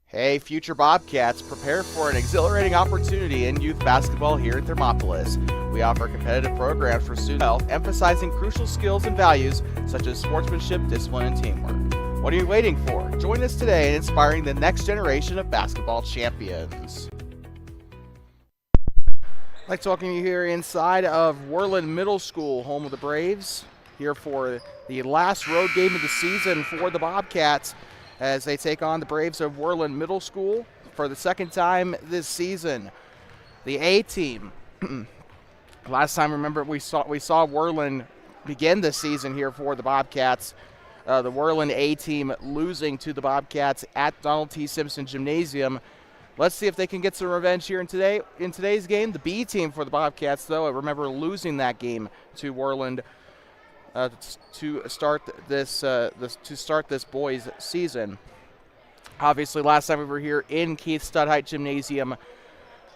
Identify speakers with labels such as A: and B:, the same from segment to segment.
A: Hey, future Bobcats, prepare for an exhilarating opportunity in youth basketball here at Thermopolis. We offer competitive programs for student health, emphasizing crucial skills and values such as sportsmanship, discipline, and teamwork. What are you waiting for? Join us today in inspiring the next generation of basketball champions. I'd like to welcome you here inside of Worland Middle School, home of the Braves, here for the last road game of the season for the Bobcats as they take on the Braves of Worland Middle School for the second time this season. The A team. Last time, remember, we saw Worland begin this season here for the Bobcats. The Worland A team losing to the Bobcats at Donald T. Simpson Gymnasium. Let's see if they can get some revenge here in today's game. The B team for the Bobcats, though, I remember losing that game to Worland to start this boys' season. Obviously, last time we were here in Keith Stutheit Gymnasium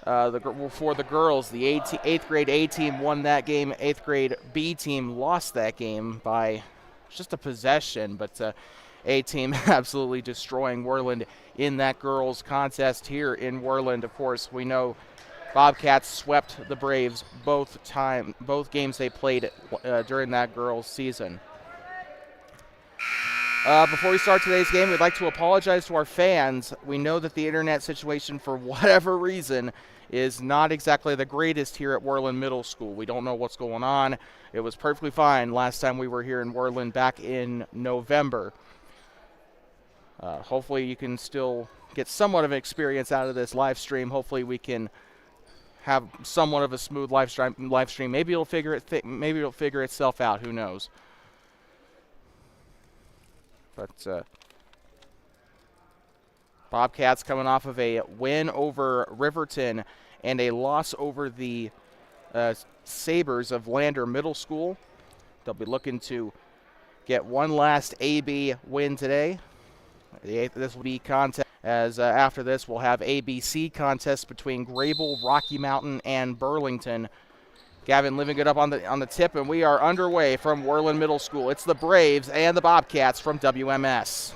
A: for the girls, the 8th grade A team won that game. 8th grade B team lost that game by just a possession, but A team absolutely destroying Worland in that girls' contest here in Worland. Of course, we know Bobcats swept the Braves both games they played during that girls' season. Before we start today's game, we'd like to apologize to our fans. We know that the internet situation, for whatever reason, is not exactly the greatest here at Worland Middle School. We don't know what's going on. It was perfectly fine last time we were here in Worland back in November. Hopefully you can still get somewhat of an experience out of this live stream. Hopefully we can have somewhat of a smooth live stream. Maybe it'll figure itself out. Who knows? But Bobcats coming off of a win over Riverton and a loss over the Sabres of Lander Middle School. They'll be looking to get one last AB win today. This will be contest, as after this we'll have ABC contests between Grable, Rocky Mountain, and Burlington. Gavin living it up on the tip, and we are underway from Worland Middle School. It's the Braves and the Bobcats from WMS.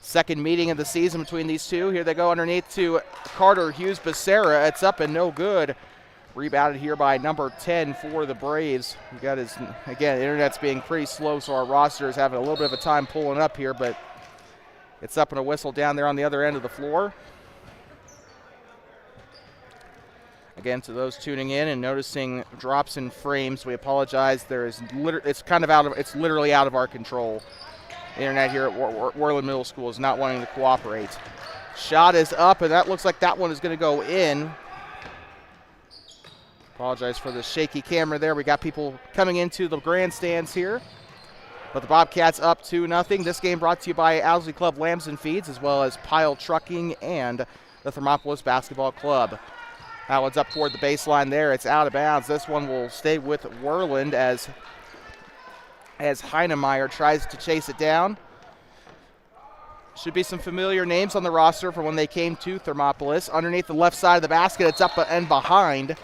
A: Second meeting of the season between these two. Here they go underneath to Carter Hughes-Becerra. It's up and no good. Rebounded here by number 10 for the Braves. We got his, again, the internet's being pretty slow, so our roster is having a little bit of a time pulling up here, but it's up and a whistle down there on the other end of the floor. Again, to those tuning in and noticing drops in frames, we apologize. It's literally out of our control. The internet here at Worland Middle School is not wanting to cooperate. Shot is up, and that looks like that one is going to go in. Apologize for the shaky camera there. We got people coming into the grandstands here. But the Bobcats up 2-0. This game brought to you by Owsley Club Lambs and Feeds, as well as Pile Trucking and the Thermopolis Basketball Club. That one's up toward the baseline there. It's out of bounds. This one will stay with Worland as Heinemeyer tries to chase it down. Should be some familiar names on the roster from when they came to Thermopolis. Underneath the left side of the basket, it's up and behind.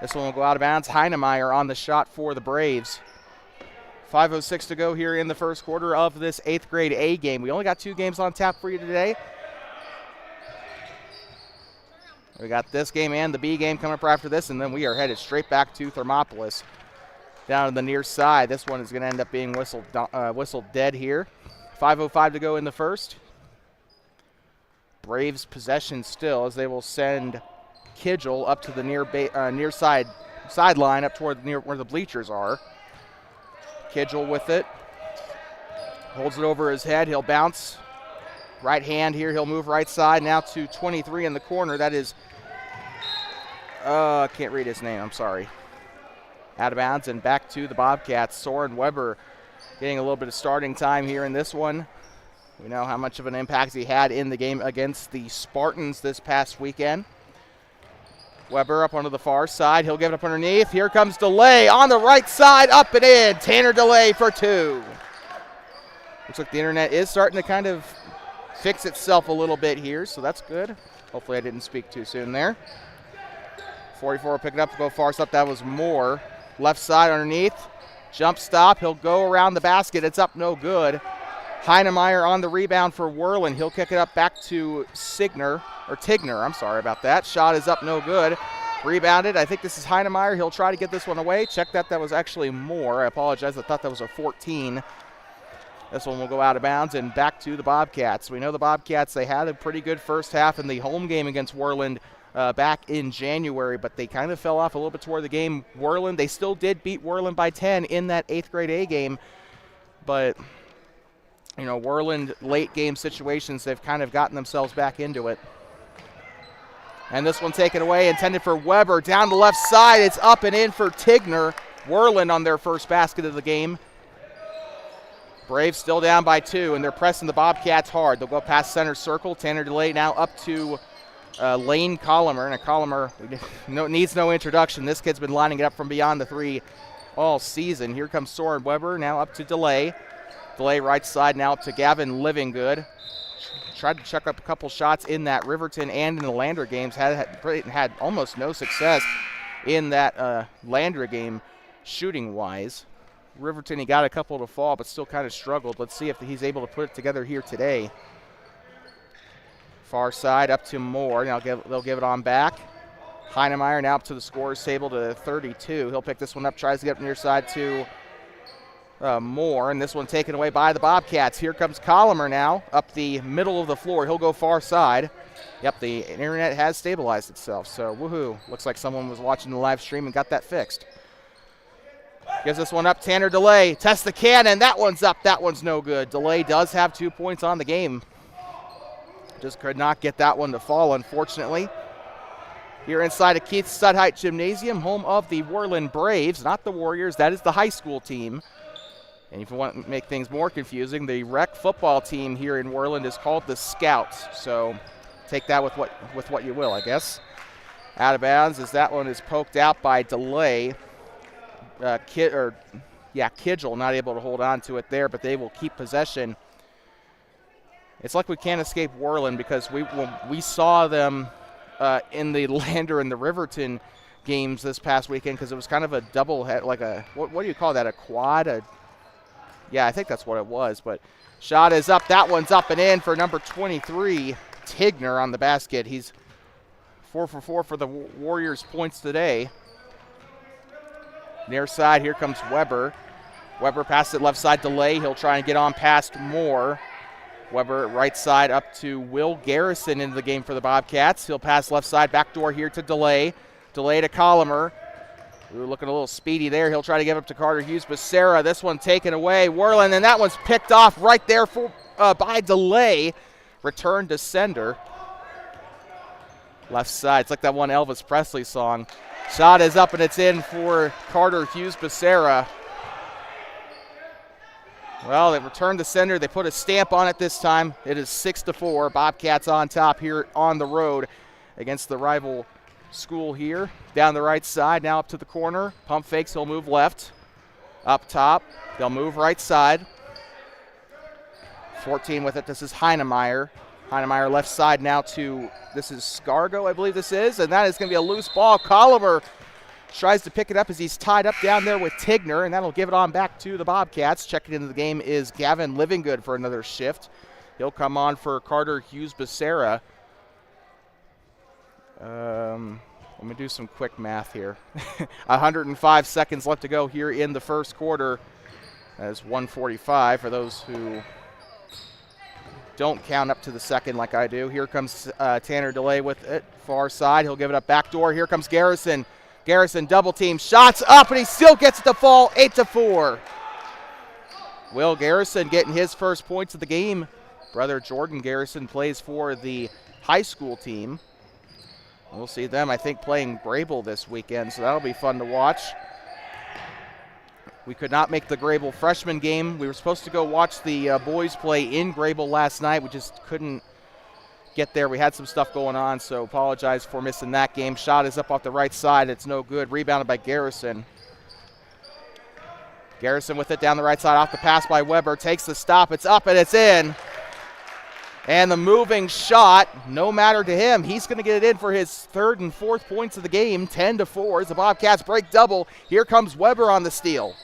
A: This one will go out of bounds. Heinemeyer on the shot for the Braves. 5:06 to go here in the first quarter of this 8th grade A game. We only got 2 games on tap for you today. We got this game and the B game coming up after this, and then we are headed straight back to Thermopolis. Down to the near side. This one is going to end up being whistled dead here. 5:05 to go in the first. Braves possession still, as they will send Kidgel up to the near sideline up toward where the bleachers are. Kidgel with it. Holds it over his head. He'll bounce. Right hand here. He'll move right side. Now to 23 in the corner. That is, I can't read his name. I'm sorry. Out of bounds and back to the Bobcats. Soren Weber getting a little bit of starting time here in this one. We know how much of an impact he had in the game against the Spartans this past weekend. Weber up onto the far side. He'll give it up underneath. Here comes DeLay on the right side. Up and in. Tanner DeLay for 2. Looks like the internet is starting to kind of fix itself a little bit here, so that's good. Hopefully I didn't speak too soon there. 44 will pick it up, go far step. That was Moore. Left side underneath. Jump stop. He'll go around the basket. It's up, no good. Heinemeyer on the rebound for Worland. He'll kick it up back to Tigner. I'm sorry about that. Shot is up, no good. Rebounded. I think this is Heinemeyer. He'll try to get this one away. Check that. That was actually more. I apologize. I thought that was a 14. This one will go out of bounds and back to the Bobcats. We know the Bobcats, they had a pretty good first half in the home game against Worland back in January, but they kind of fell off a little bit toward the game. Worland, they still did beat Worland by 10 in that 8th grade A game, but you know, Worland late game situations, they've kind of gotten themselves back into it. And this one taken away, intended for Weber. Down the left side, it's up and in for Tigner. Worland on their first basket of the game. Braves still down by 2, and they're pressing the Bobcats hard. They'll go past center circle. Tanner DeLay now up to Lane Colomer. And Colomer needs no introduction. This kid's been lining it up from beyond the 3 all season. Here comes Soren Weber, now up to DeLay. DeLay right side now up to Gavin Livingood. Tried to chuck up a couple shots in that Riverton and in the Lander games. Had almost no success in that Lander game shooting-wise. Riverton, he got a couple to fall, but still kind of struggled. Let's see if he's able to put it together here today. Far side up to Moore. Now they'll give it on back. Heinemeyer now up to the scorer's table to 32. He'll pick this one up, tries to get up near side to Moore, and this one taken away by the Bobcats. Here comes Colomer now up the middle of the floor. He'll go far side. Yep, the internet has stabilized itself, so woohoo. Looks like someone was watching the live stream and got that fixed. Gives this one up, Tanner DeLay. Tests the cannon. That one's up. That one's no good. DeLay does have 2 points on the game. Just could not get that one to fall, unfortunately. Here inside of Keith Stutheit Gymnasium, home of the Worland Braves, not the Warriors. That is the high school team. And if you want to make things more confusing, the rec football team here in Worland is called the Scouts. So take that with what you will, I guess. Out of bounds as that one is poked out by DeLay. Kidgel not able to hold on to it there, but they will keep possession. It's like we can't escape Worland because we saw them in the Lander and the Riverton games this past weekend because it was kind of a double head, like a what do you call that? A quad? Yeah, I think that's what it was. But shot is up. That one's up and in for number 23, Tigner on the basket. He's 4 for 4 for the Warriors points today. Near side, here comes Weber. Weber passes it left side, DeLay. He'll try and get on past Moore. Weber right side up to Will Garrison into the game for the Bobcats. He'll pass left side, backdoor here to DeLay. DeLay to Colomer. We were looking a little speedy there. He'll try to give up to Carter Hughes, but Sarah, this one taken away. Worland, and that one's picked off right there by DeLay. Return to sender. Left side, it's like that one Elvis Presley song. Shot is up and it's in for Carter Hughes Becerra. Well, they returned to sender. They put a stamp on it this time. It is 6-4. Bobcats on top here on the road against the rival school here. Down the right side, now up to the corner. Pump fakes, he'll move left. Up top, they'll move right side. 14 with it, this is Heinemeyer. Heinemeyer left side now to, this is Scargo, I believe this is, and that is going to be a loose ball. Colomer tries to pick it up as he's tied up down there with Tigner, and that'll give it on back to the Bobcats. Checking into the game is Gavin Livingood for another shift. He'll come on for Carter Hughes Becerra. Let me do some quick math here. 105 seconds left to go here in the first quarter. That's 1:45 for those who don't count up to the second like I do. Here comes Tanner DeLay with it. Far side, he'll give it up backdoor. Here comes Garrison. Garrison double team, shots up, and he still gets it to fall. 8-4. Will Garrison getting his first points of the game. Brother Jordan Garrison plays for the high school team. We'll see them, I think, playing Grable this weekend, so that'll be fun to watch. We could not make the Grable freshman game. We were supposed to go watch the boys play in Grable last night. We just couldn't get there. We had some stuff going on, so apologize for missing that game. Shot is up off the right side. It's no good. Rebounded by Garrison. Garrison with it down the right side off the pass by Weber. Takes the stop. It's up and it's in. And the moving shot, no matter to him. He's going to get it in for his third and fourth points of the game. 10-4 as the Bobcats break double. Here comes Weber on the steal.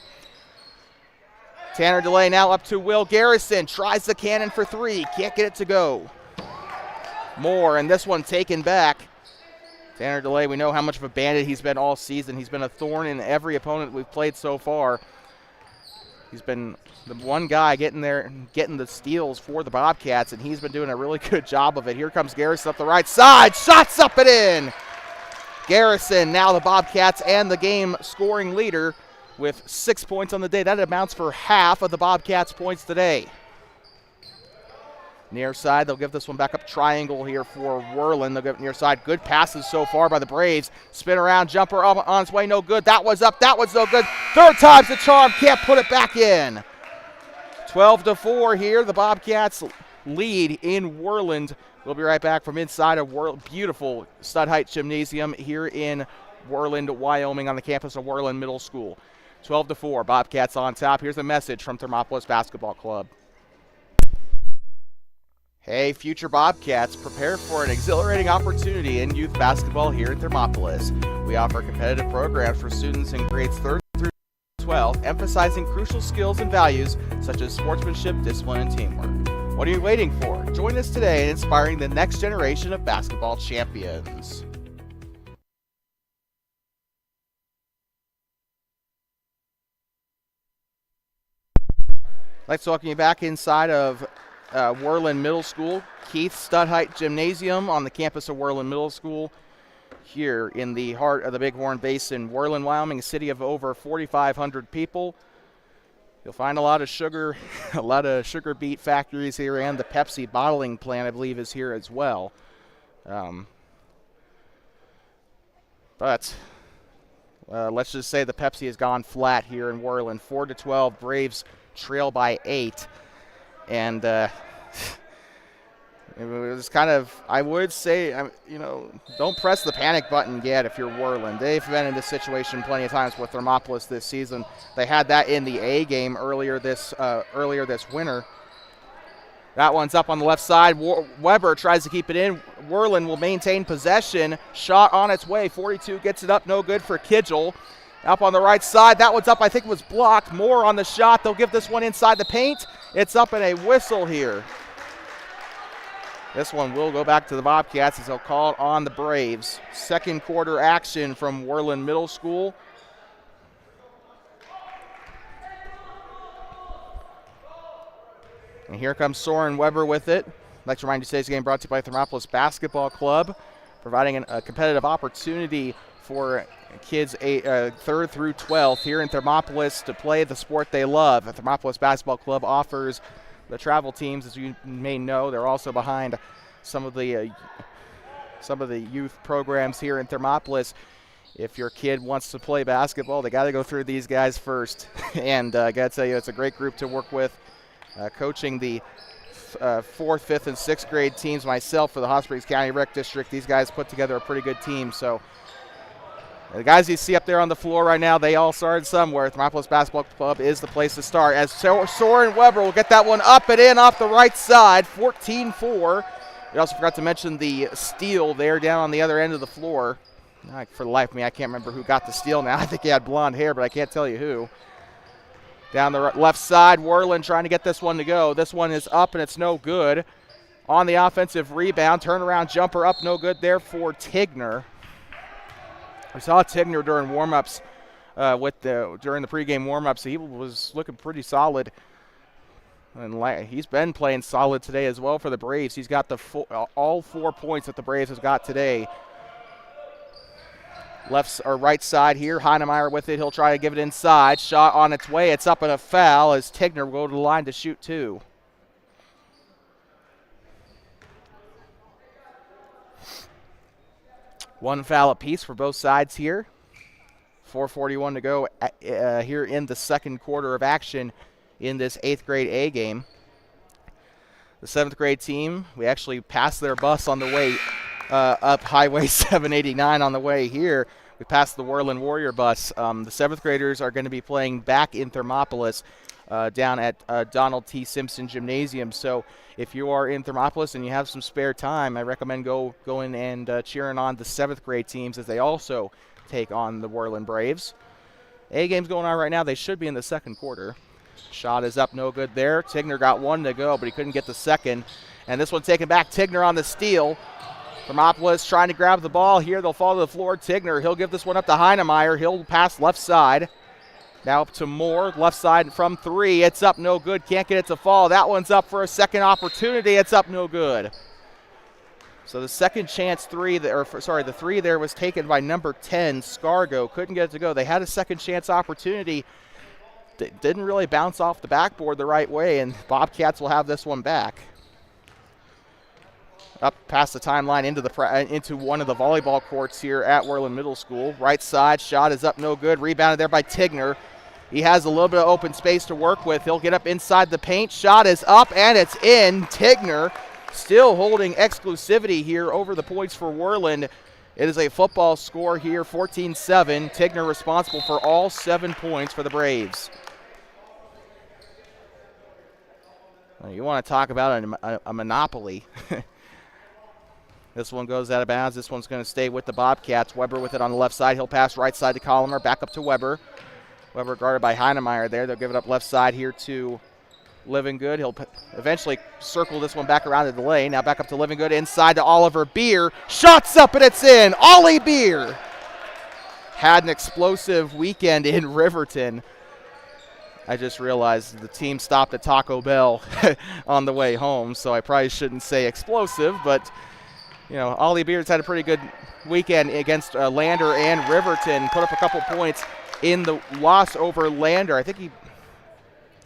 A: Tanner DeLay now up to Will Garrison. Tries the cannon for three. Can't get it to go. Moore, and this one taken back. Tanner DeLay, we know how much of a bandit he's been all season. He's been a thorn in every opponent we've played so far. He's been the one guy getting there and getting the steals for the Bobcats, and he's been doing a really good job of it. Here comes Garrison up the right side. Shots up and in. Garrison, now the Bobcats and the game scoring leader with 6 points on the day. That amounts for half of the Bobcats' points today. Near side, they'll give this one back up triangle here for Worland. They'll give it near side. Good passes so far by the Braves. Spin around, jumper up on its way, no good. That was up, that was no good. Third time's the charm, can't put it back in. 12-4 here, the Bobcats lead in Worland. We'll be right back from inside of beautiful Stutheit Gymnasium here in Worland, Wyoming, on the campus of Worland Middle School. 12-4, Bobcats on top. Here's a message from Thermopolis Basketball Club. Hey, future Bobcats, prepare for an exhilarating opportunity in youth basketball here at Thermopolis. We offer competitive programs for students in grades 3rd through 12th, emphasizing crucial skills and values such as sportsmanship, discipline, and teamwork. What are you waiting for? Join us today in inspiring the next generation of basketball champions. I'd like to welcome you back inside of Worland Middle School, Keith Stutheit Gymnasium on the campus of Worland Middle School here in the heart of the Bighorn Basin. Worland, Wyoming, a city of over 4,500 people. You'll find a lot of sugar beet factories here, and the Pepsi bottling plant, I believe, is here as well. But let's just say the Pepsi has gone flat here in Worland. 4-12, Braves trail by 8. And it was kind of, I would say, don't press the panic button yet if you're Worland. They've been in this situation plenty of times with Thermopolis this season. They had that in the A game earlier this winter. That one's up on the left side. Weber tries to keep it in. Worland will maintain possession. Shot on its way. 42 gets it up. No good for Kidgel. Up on the right side. That one's up. I think it was blocked. Moore on the shot. They'll give this one inside the paint. It's up in a whistle here. This one will go back to the Bobcats as they'll call it on the Braves. Second quarter action from Worland Middle School. And here comes Soren Weber with it. I'd like to remind you today's game brought to you by Thermopolis Basketball Club, providing a competitive opportunity for kids 3rd through 12th here in Thermopolis to play the sport they love. The Thermopolis Basketball Club offers the travel teams, as you may know. They're also behind some of the youth programs here in Thermopolis. If your kid wants to play basketball, they got to go through these guys first. And I got to tell you, it's a great group to work with. Coaching the 4th, 5th, and 6th grade teams myself for the Hot Springs County Rec District. These guys put together a pretty good team. So the guys you see up there on the floor right now, they all started somewhere. Thermopolis Basketball Club is the place to start. As Soren Weber will get that one up and in off the right side, 14-4. We also forgot to mention the steal there down on the other end of the floor. For the life of me, I can't remember who got the steal now. I think he had blonde hair, but I can't tell you who. Down the left side, Worland trying to get this one to go. This one is up, and it's no good. On the offensive rebound, turnaround jumper up, no good there for Tigner. We saw Tigner during warm-ups, during the pregame warm-ups. He was looking pretty solid, and he's been playing solid today as well for the Braves. He's got all 4 points that the Braves has got today. Left or right side here, Heinemeyer with it. He'll try to give it inside. Shot on its way. It's up and a foul as Tigner will go to the line to shoot 2. One foul apiece for both sides here. 4:41 to go here in the second quarter of action in this 8th grade A game. The 7th grade team, we actually passed their bus on the way up Highway 789 on the way here. We passed the Worland Warrior bus. The 7th graders are going to be playing back in Thermopolis down at Donald T. Simpson Gymnasium. So if you are in Thermopolis and you have some spare time, I recommend going and cheering on the 7th grade teams as they also take on the Worland Braves. A game's going on right now. They should be in the second quarter. Shot is up, no good there. Tigner got one to go, but he couldn't get the second. And this one taken back. Tigner on the steal. Thermopolis trying to grab the ball here. They'll fall to the floor. Tigner, he'll give this one up to Heinemeyer. He'll pass left side. Now up to Moore, left side from three. It's up, no good. Can't get it to fall. That one's up for a second opportunity. It's up, no good. So the second chance three, the three there was taken by number 10, Scargo. Couldn't get it to go. They had a second chance opportunity. Didn't really bounce off the backboard the right way, and Bobcats will have this one back. Up past the timeline into one of the volleyball courts here at Worland Middle School. Right side, shot is up, no good. Rebounded there by Tigner. He has a little bit of open space to work with. He'll get up inside the paint. Shot is up, and it's in. Tigner still holding exclusivity here over the points for Worland. It is a football score here, 14-7. Tigner responsible for all 7 points for the Braves. Well, you want to talk about a monopoly. This one goes out of bounds. This one's going to stay with the Bobcats. Weber with it on the left side. He'll pass right side to Colomer. Back up to Weber. Weber guarded by Heinemeyer there. They'll give it up left side here to Livingood. He'll eventually circle this one back around to the lane. Now back up to Livingood. Inside to Oliver Beer. Shots up and it's in. Ollie Beer had an explosive weekend in Riverton. I just realized the team stopped at Taco Bell on the way home, so I probably shouldn't say explosive, but you know, Ollie Beard's had a pretty good weekend against Lander and Riverton. Put up a couple points in the loss over Lander. I think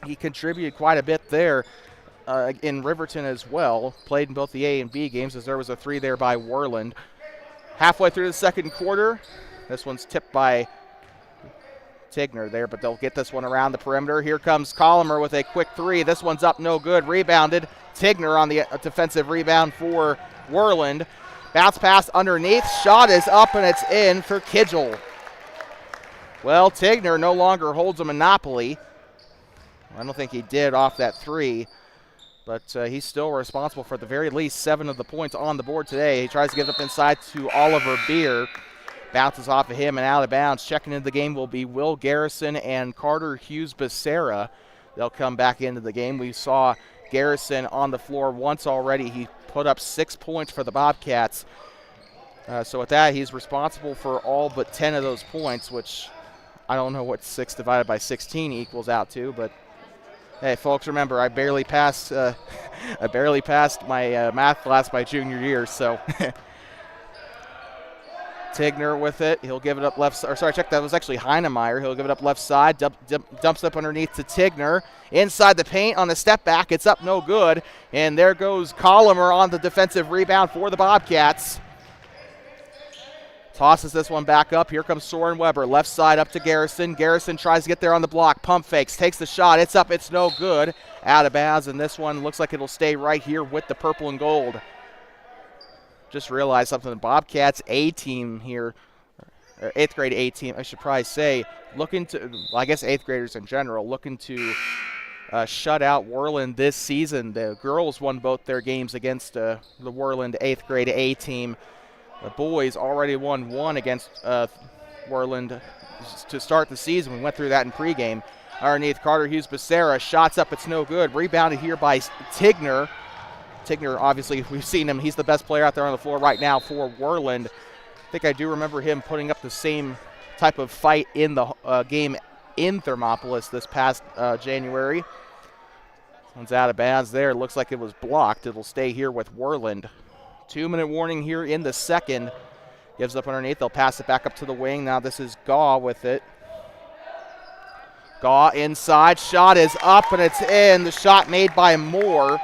A: he contributed quite a bit there in Riverton as well. Played in both the A and B games as there was a three there by Worland. Halfway through the second quarter, this one's tipped by Tigner there, but they'll get this one around the perimeter. Here comes Colomer with a quick three. This one's up, no good. Rebounded. Tigner on the defensive rebound for Worland. Bounce pass underneath. Shot is up and it's in for Kidgel. Well, Tigner no longer holds a monopoly. I don't think he did off that three, but he's still responsible for at the very least 7 of the points on the board today. He tries to get up inside to Oliver Beer. Bounces off of him and out of bounds. Checking into the game will be Will Garrison and Carter Hughes-Becerra. They'll come back into the game. We saw Garrison on the floor once already. He put up 6 points for the Bobcats. So with that, he's responsible for all but 10 of those points, which I don't know what 6 divided by 16 equals out to, but hey, folks, remember I barely passed my math class my junior year, so Tigner with it. He'll give it up left side. Sorry, check, that was actually Heinemeyer. He'll give it up left side. Dumps up underneath to Tigner. Inside the paint on the step back. It's up, no good. And there goes Colomer on the defensive rebound for the Bobcats. Tosses this one back up. Here comes Soren Weber. Left side up to Garrison. Garrison tries to get there on the block. Pump fakes. Takes the shot. It's up. It's no good. Out of bounds. And this one looks like it'll stay right here with the purple and gold. Just realized something. The Bobcats A team here, or 8th grade A team, I should probably say, looking to, well, I guess 8th graders in general, looking to shut out Worland this season. The girls won both their games against the Worland 8th grade A team. The boys already won one against Worland to start the season. We went through that in pregame. Underneath, Carter Hughes-Becerra. Shots up, it's no good. Rebounded here by Tigner. Tigner, obviously, we've seen him. He's the best player out there on the floor right now for Worland. I think I do remember him putting up the same type of fight in the game in Thermopolis this past January. One's out of bounds there. Looks like it was blocked. It'll stay here with Worland. 2-minute warning here in the second. Gives up underneath. They'll pass it back up to the wing. Now this is Gaw with it. Gaw inside. Shot is up and it's in. The shot made by Moore.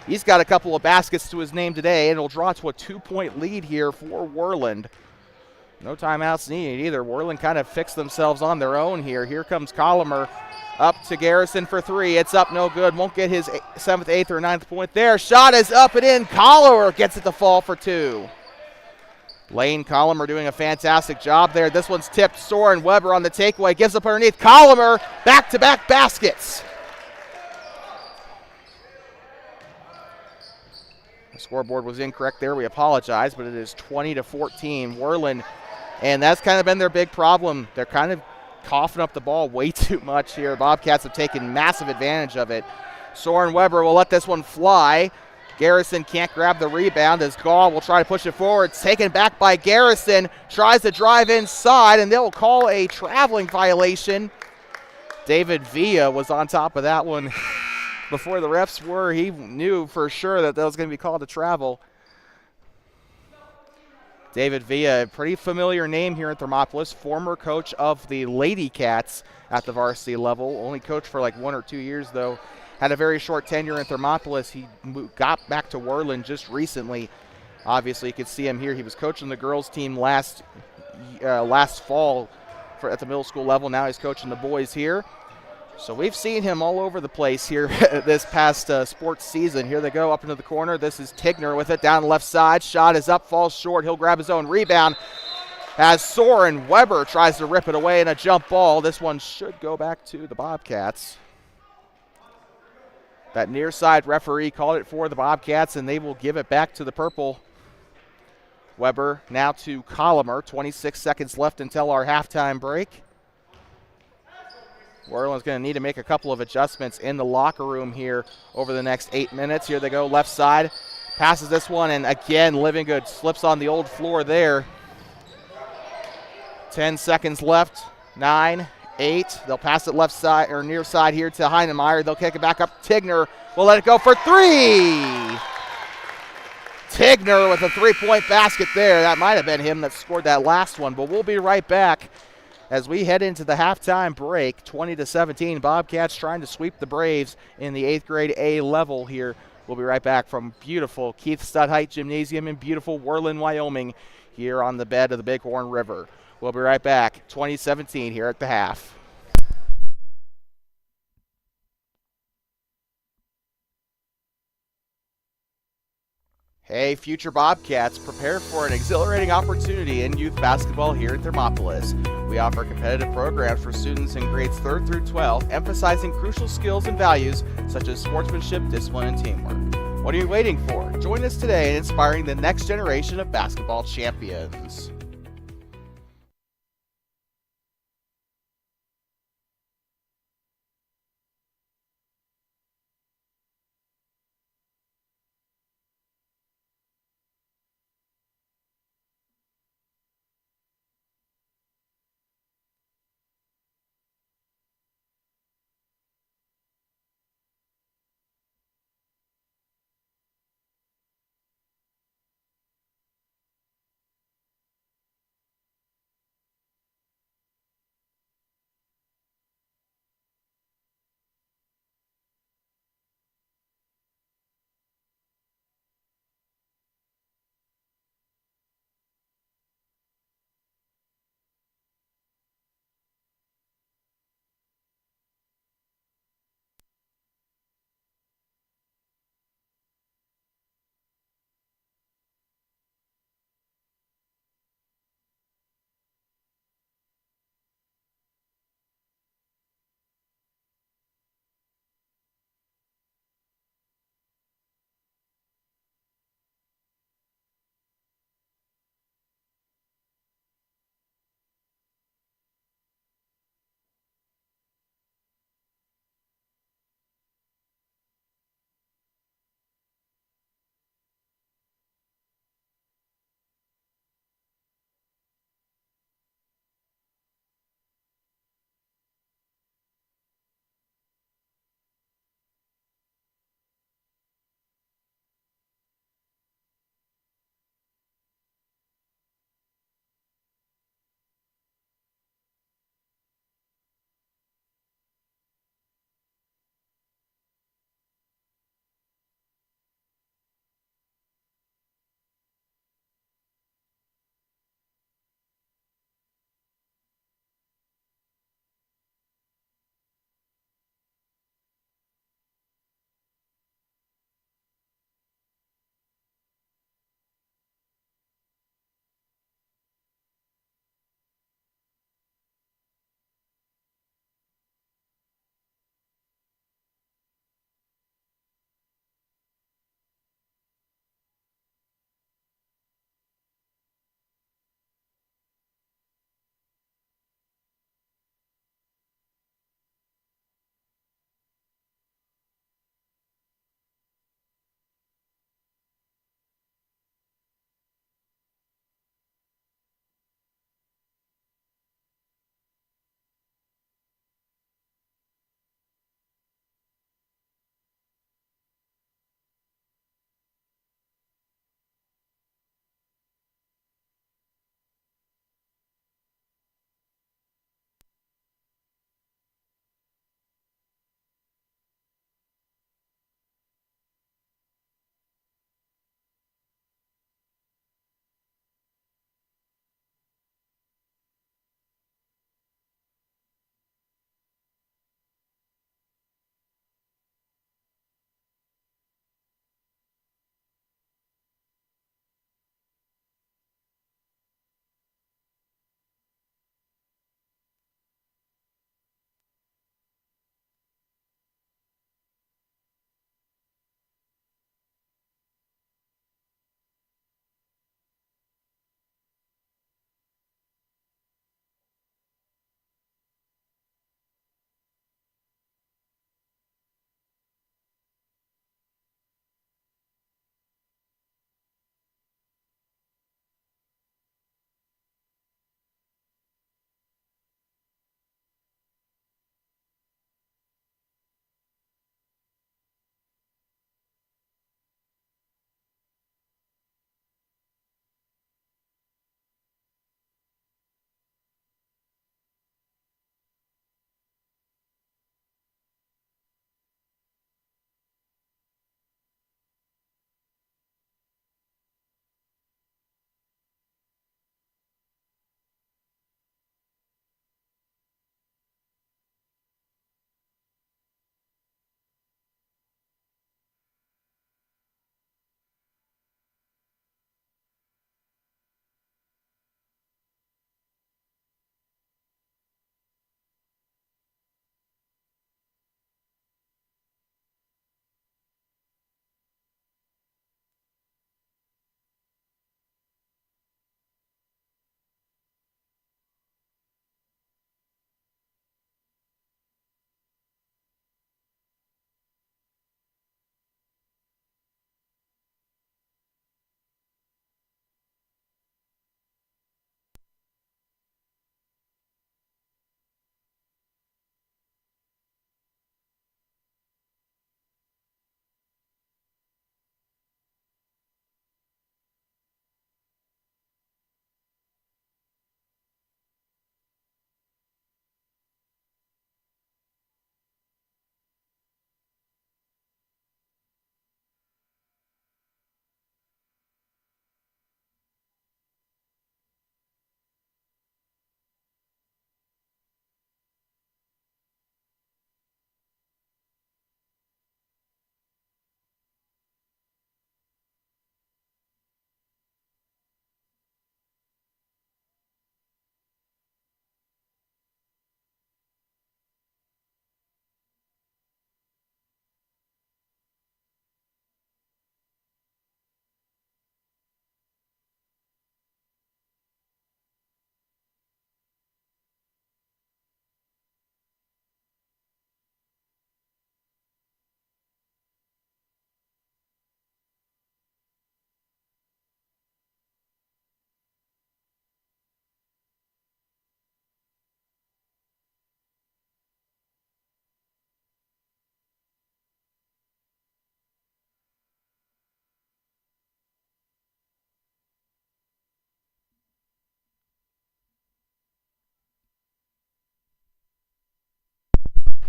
A: He's got a couple of baskets to his name today, and it'll draw to a 2-point lead here for Worland. No timeouts needed either. Worland kind of fixed themselves on their own here. Here comes Colomer up to Garrison for three. It's up, no good. Won't get his 7th, 8th, or 9th point there. Shot is up and in. Colomer gets it to fall for 2. Lane Colomer doing a fantastic job there. This one's tipped. Soren Weber on the takeaway. Gives up underneath. Colomer, back-to-back baskets. The scoreboard was incorrect there. We apologize, but it is 20-14. Worland, and that's kind of been their big problem. They're kind of coughing up the ball way too much here. Bobcats have taken massive advantage of it. Soren Weber will let this one fly. Garrison can't grab the rebound as Gall will try to push it forward. It's taken back by Garrison. Tries to drive inside, and they'll call a traveling violation. David Villa was on top of that one before the refs were. He knew for sure that was going to be called a travel. David Villa, a pretty familiar name here at Thermopolis, former coach of the Lady Cats at the varsity level. Only coached for like 1 or 2 years, though. Had a very short tenure in Thermopolis. He got back to Worland just recently. Obviously, you could see him here. He was coaching the girls' team last fall at the middle school level. Now he's coaching the boys here. So we've seen him all over the place here this past sports season. Here they go up into the corner. This is Tigner with it down the left side. Shot is up, falls short. He'll grab his own rebound as Soren Weber tries to rip it away in a jump ball. This one should go back to the Bobcats. That near side referee called it for the Bobcats, and they will give it back to the purple. Weber now to Colomer. 26 seconds left until our halftime break. Worland's going to need to make a couple of adjustments in the locker room here over the next 8 minutes. Here they go, left side. Passes this one, and again, Livingood slips on the old floor there. 10 seconds left. 9, 8. They'll pass it left side or near side here to Heinemeyer. They'll kick it back up. Tigner will let it go for 3. Tigner with a 3-point basket there. That might have been him that scored that last one, but we'll be right back as we head into the halftime break. 20-17, Bobcats trying to sweep the Braves in the 8th grade A level here. We'll be right back from beautiful Keith Stutheit Gymnasium in beautiful Worland, Wyoming, here on the bed of the Bighorn River. We'll be right back. 20-17 here at the half. Hey, future Bobcats, prepare for an exhilarating opportunity in youth basketball here in Thermopolis. We offer competitive programs for students in grades 3rd through 12, emphasizing crucial skills and values such as sportsmanship, discipline, and teamwork. What are you waiting for? Join us today in inspiring the next generation of basketball champions.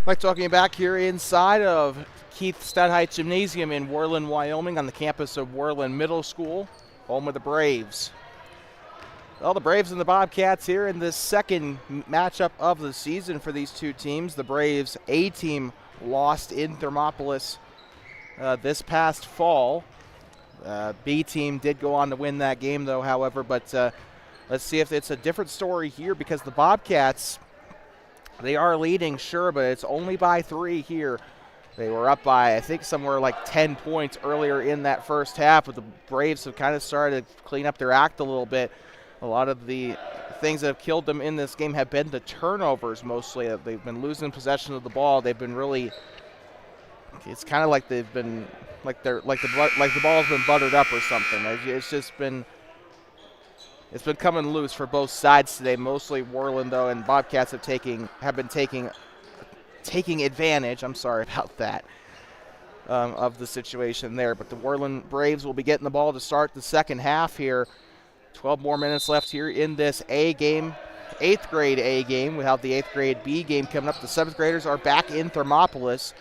A: Mike talking back here inside of Keith Stutheit Gymnasium in Worland, Wyoming, on the campus of Worland Middle School, home of the Braves. Well, the Braves and the Bobcats here in this second matchup of the season for these two teams. The Braves A team lost in Thermopolis this past fall. B team did go on to win that game, though, however, but let's see if it's a different story here, because the Bobcats, they are leading, sure, but it's only by 3 here. They were up by, I think, somewhere like 10 points earlier in that first half, but the Braves have kind of started to clean up their act a little bit. A lot of the things that have killed them in this game have been the turnovers mostly. They've been losing possession of the ball. They've been really, it's kind of like they've been, like the ball's been buttered up or something. It's just been, it's been coming loose for both sides today. Mostly Worland, though, and Bobcats have been taking advantage. I'm sorry about that, of the situation there. But the Worland Braves will be getting the ball to start the second half here. 12 more minutes left here in this A game, 8th grade A game. Without the 8th grade B game coming up, the 7th graders are back in Thermopolis.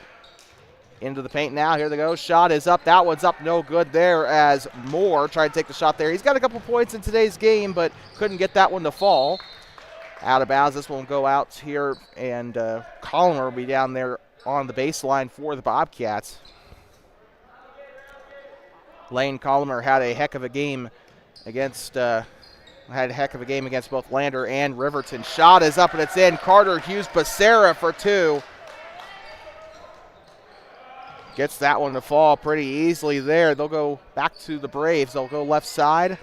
A: Into the paint now. Here they go. Shot is up. That one's up. No good there, as Moore tried to take the shot there. He's got a couple points in today's game, but couldn't get that one to fall. Out of bounds. This one will go out here, and Collimer will be down there on the baseline for the Bobcats. Lane Collimer had a heck of a game against both Lander and Riverton. Shot is up and it's in. Carter Hughes Becerra for 2. Gets that one to fall pretty easily there. They'll go back to the Braves. They'll go left side.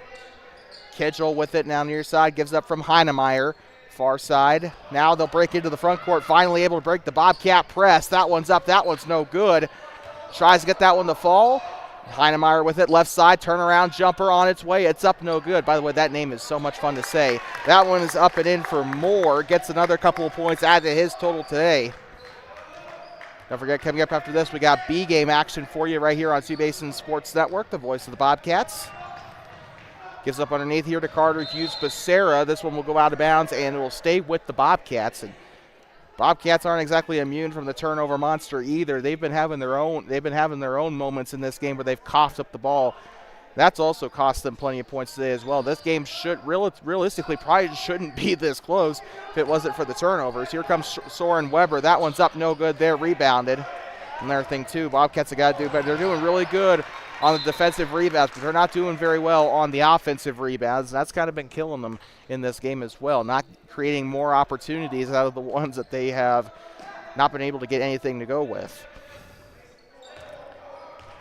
A: Kedgel with it now near side. Gives up from Heinemeyer. Far side. Now they'll break into the front court. Finally able to break the Bobcat press. That one's up. That one's no good. Tries to get that one to fall. Heinemeyer with it. Left side. Turnaround jumper on its way. It's up. No good. By the way, that name is so much fun to say. That one is up and in for Moore. Gets another couple of points added to his total today. Don't forget, coming up after this, we got B game action for you right here on Sioux Basin Sports Network, the voice of the Bobcats. Gives up underneath here to Carter Hughes Becerra. This one will go out of bounds and it will stay with the Bobcats. And Bobcats aren't exactly immune from the turnover monster either. They've been having their own moments in this game where they've coughed up the ball. That's also cost them plenty of points today as well. This game should realistically probably shouldn't be this close if it wasn't for the turnovers. Here comes Soren Weber. That one's up, no good there, rebounded. Another thing too, Bobcats have got to do better. They're doing really good on the defensive rebounds, but they're not doing very well on the offensive rebounds. That's kind of been killing them in this game as well, not creating more opportunities out of the ones that they have not been able to get anything to go with.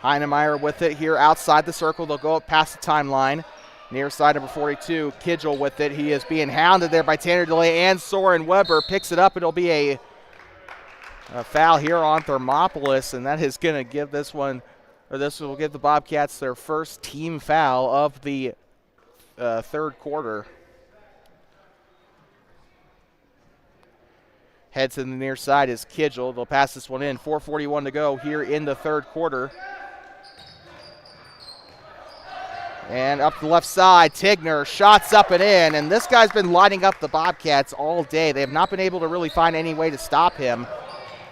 A: Heinemeyer with it here outside the circle. They'll go up past the timeline. Near side number 42, Kedgel with it. He is being hounded there by Tanner DeLay and Soren Weber. Picks it up. It'll be a foul here on Thermopolis, and that is going to give this one, or this will give the Bobcats their first team foul of the third quarter. Heads to the near side is Kedgel. They'll pass this one in. 4:41 to go here in the third quarter. And up the left side, Tigner, shots up and in. And this guy's been lighting up the Bobcats all day. They have not been able to really find any way to stop him.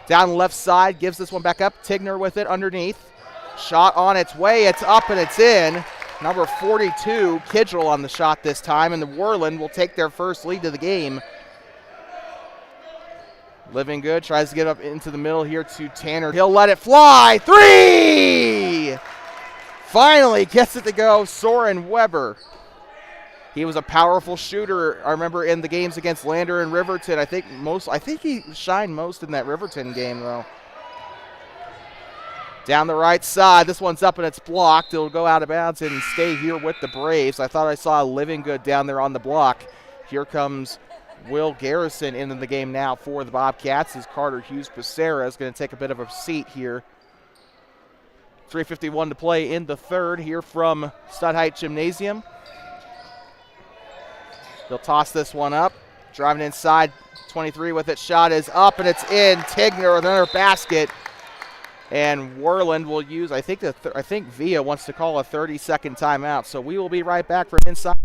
A: Down the left side, gives this one back up. Tigner with it underneath. Shot on its way. It's up and it's in. Number 42, Kedgel on the shot this time. And the Worland will take their first lead of the game. Living Good tries to get up into the middle here to Tanner. He'll let it fly. 3! Finally gets it to go, Soren Weber. He was a powerful shooter, I remember, in the games against Lander and Riverton. I think he shined most in that Riverton game, though. Down the right side, this one's up and it's blocked. It'll go out of bounds and stay here with the Braves. I thought I saw Living Good down there on the block. Here comes Will Garrison into the game now for the Bobcats as Carter Hughes Becerra is going to take a bit of a seat here. 3:51 to play in the third here from Stutheit Gymnasium. They'll toss this one up. Driving inside, 23 with it. Shot is up and it's in. Tigner with another basket. And Worland will use, I think Via wants to call a 30-second timeout. So we will be right back from inside.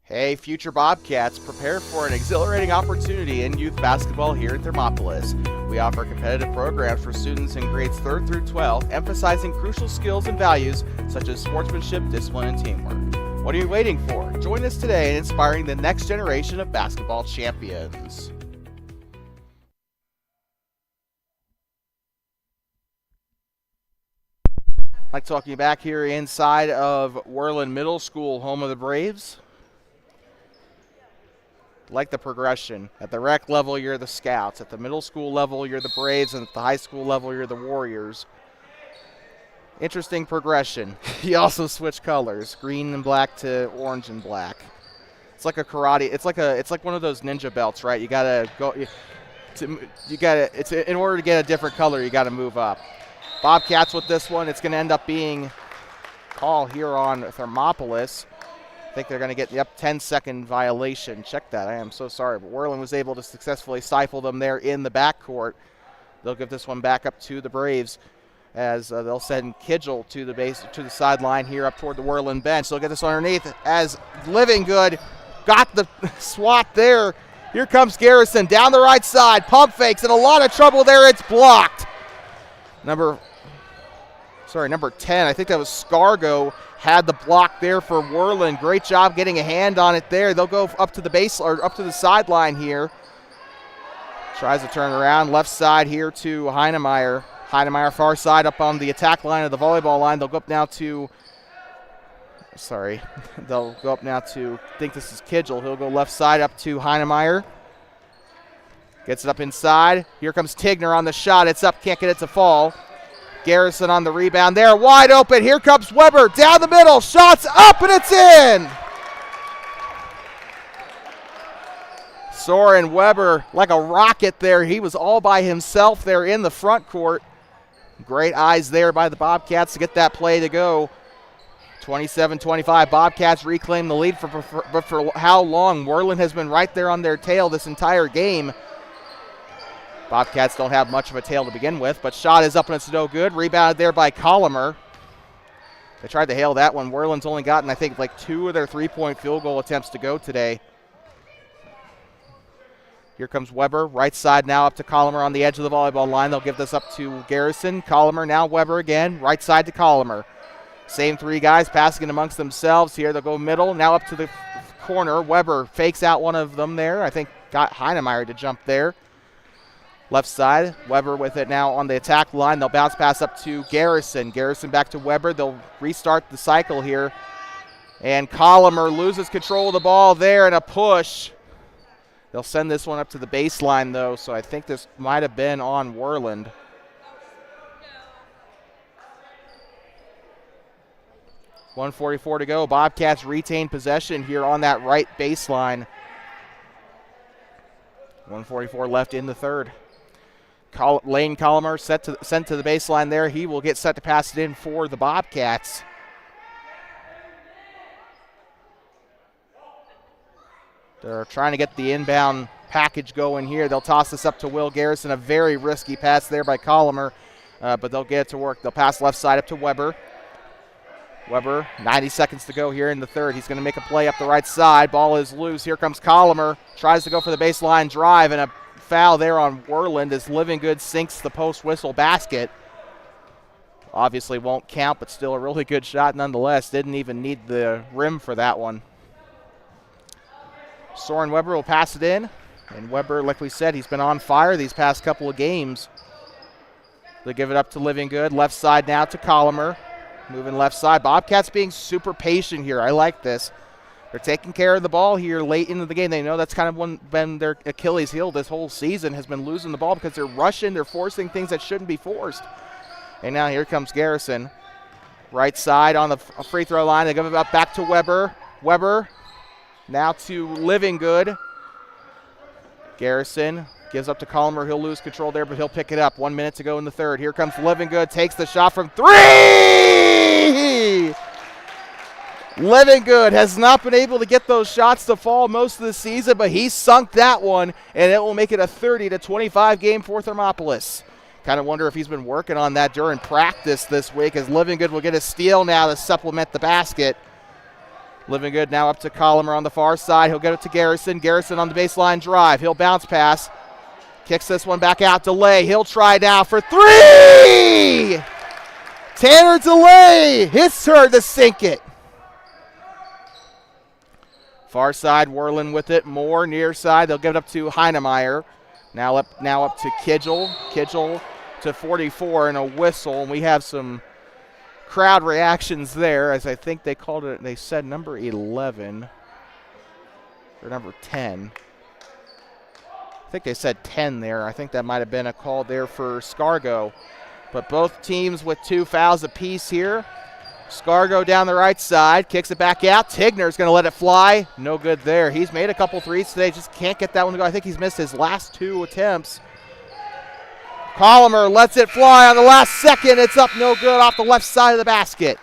A: Hey, future Bobcats, prepare for an exhilarating opportunity in youth basketball here at Thermopolis. We offer competitive programs for students in grades 3rd through 12, emphasizing crucial skills and values such as sportsmanship, discipline, and teamwork. What are you waiting for? Join us today in inspiring the next generation of basketball champions. Like talking back here inside of Worland Middle School, home of the Braves. Like the progression. At the rec level, you're the Scouts. At the middle school level, you're the Braves. And at the high school level, you're the Warriors. Interesting progression. You also switch colors, green and black to orange and black. It's like a karate. It's like one of those ninja belts, right? You gotta go. In order to get a different color, you gotta move up. Bobcats with this one. It's gonna end up being call here on Thermopolis. I think they're going to get the 10-second violation. Check that. I am so sorry. But Worland was able to successfully stifle them there in the backcourt. They'll give this one back up to the Braves as they'll send Kidgel to the sideline here up toward the Worland bench. They'll get this underneath as Living Good got the swat there. Here comes Garrison down the right side. Pump fakes in a lot of trouble there. It's blocked. Number 10. I think that was Scargo. Had the block there for Worland. Great job getting a hand on it there. They'll go up to the base or up to the sideline here. Tries to turn around. Left side here to Heinemeyer. Heinemeyer far side up on the attack line of the volleyball line. They'll go up now to I think this is Kidgel. He'll go left side up to Heinemeyer. Gets it up inside. Here comes Tigner on the shot. It's up. Can't get it to fall. Garrison on the rebound there, wide open. Here comes Weber down the middle. Shots up and it's in. Soren Weber like a rocket there. He was all by himself there in the front court. Great eyes there by the Bobcats to get that play to go. 27-25. Bobcats reclaim the lead but for how long? Worland has been right there on their tail this entire game. Bobcats don't have much of a tail to begin with, but shot is up and it's no good. Rebounded there by Colomer. They tried to hail that one. Worland's only gotten, I think, like 2 of their 3-point field goal attempts to go today. Here comes Weber. Right side now up to Colomer on the edge of the volleyball line. They'll give this up to Garrison. Colomer now Weber again. Right side to Colomer. Same 3 guys passing it amongst themselves here. They'll go middle. Now up to the corner. Weber fakes out one of them there. I think got Heinemeyer to jump there. Left side, Weber with it now on the attack line. They'll bounce pass up to Garrison. Garrison back to Weber. They'll restart the cycle here. And Colomer loses control of the ball there and a push. They'll send this one up to the baseline, though, so I think this might have been on Worland. .144 to go. Bobcats retain possession here on that right baseline. 1:44 left in the third. Lane Colomer sent to the baseline there. He will get set to pass it in for the Bobcats. They're trying to get the inbound package going here. They'll toss this up to Will Garrison. A very risky pass there by Colomer, but they'll get it to work. They'll pass left side up to Weber. Weber, 90 seconds to go here in the third. He's going to make a play up the right side. Ball is loose. Here comes Colomer. Tries to go for the baseline drive, and a foul there on Worland as Living Good sinks the post whistle basket. Obviously won't count, but still a really good shot nonetheless. Didn't even need the rim for that one. Soren Weber will pass it in. And Weber, like we said, he's been on fire these past couple of games. They give it up to Living Good. Left side now to Colomer. Moving left side. Bobcats being super patient here. I like this. They're taking care of the ball here late into the game. They know that's kind of been their Achilles heel this whole season, has been losing the ball because they're rushing. They're forcing things that shouldn't be forced. And now here comes Garrison. Right side on the free throw line. They give it up back to Weber. Weber now to Living Good. Garrison gives up to Colomer. He'll lose control there, but he'll pick it up. 1 minute to go in the third. Here comes Living Good. Takes the shot from 3! Living Good has not been able to get those shots to fall most of the season, but he sunk that one, and it will make it a 30-25 game for Thermopolis. Kind of wonder if he's been working on that during practice this week, as Living Good will get a steal now to supplement the basket. Living Good now up to Collimer on the far side. He'll get it to Garrison. Garrison on the baseline drive. He'll bounce pass. Kicks this one back out. Delay. He'll try now for three! Tanner Delay. His turn to sink it. Far side, Worland with it. Moore near side. They'll give it up to Heinemeyer. Now up to Kidgel. Kidgel to 44 and a whistle. And we have some crowd reactions there, as I think they called it. They said number 11 or number 10. I think they said 10 there. I think that might have been a call there for Scargo. But both teams with 2 fouls apiece here. Scargo down the right side, kicks it back out. Tigner's going to let it fly. No good there. He's made a couple threes today, just can't get that one to go. I think he's missed his last 2 attempts. Collimer lets it fly on the last second. It's up no good off the left side of the basket.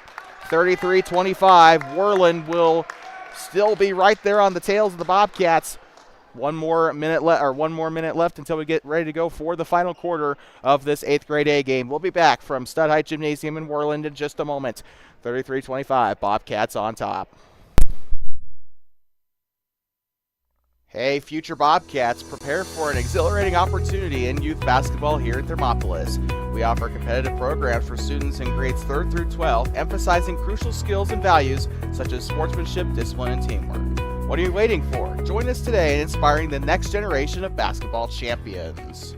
A: 33-25. Worland will still be right there on the tails of the Bobcats. One more minute left until we get ready to go for the final quarter of this 8th grade A game. We'll be back from Stutheit Gymnasium in Worland in just a moment. 33-25, Bobcats on top. Hey, future Bobcats, prepare for an exhilarating opportunity in youth basketball here at Thermopolis. We offer competitive programs for students in grades 3rd through 12, emphasizing crucial skills and values such as sportsmanship, discipline, and teamwork. What are you waiting for? Join us today in inspiring the next generation of basketball champions.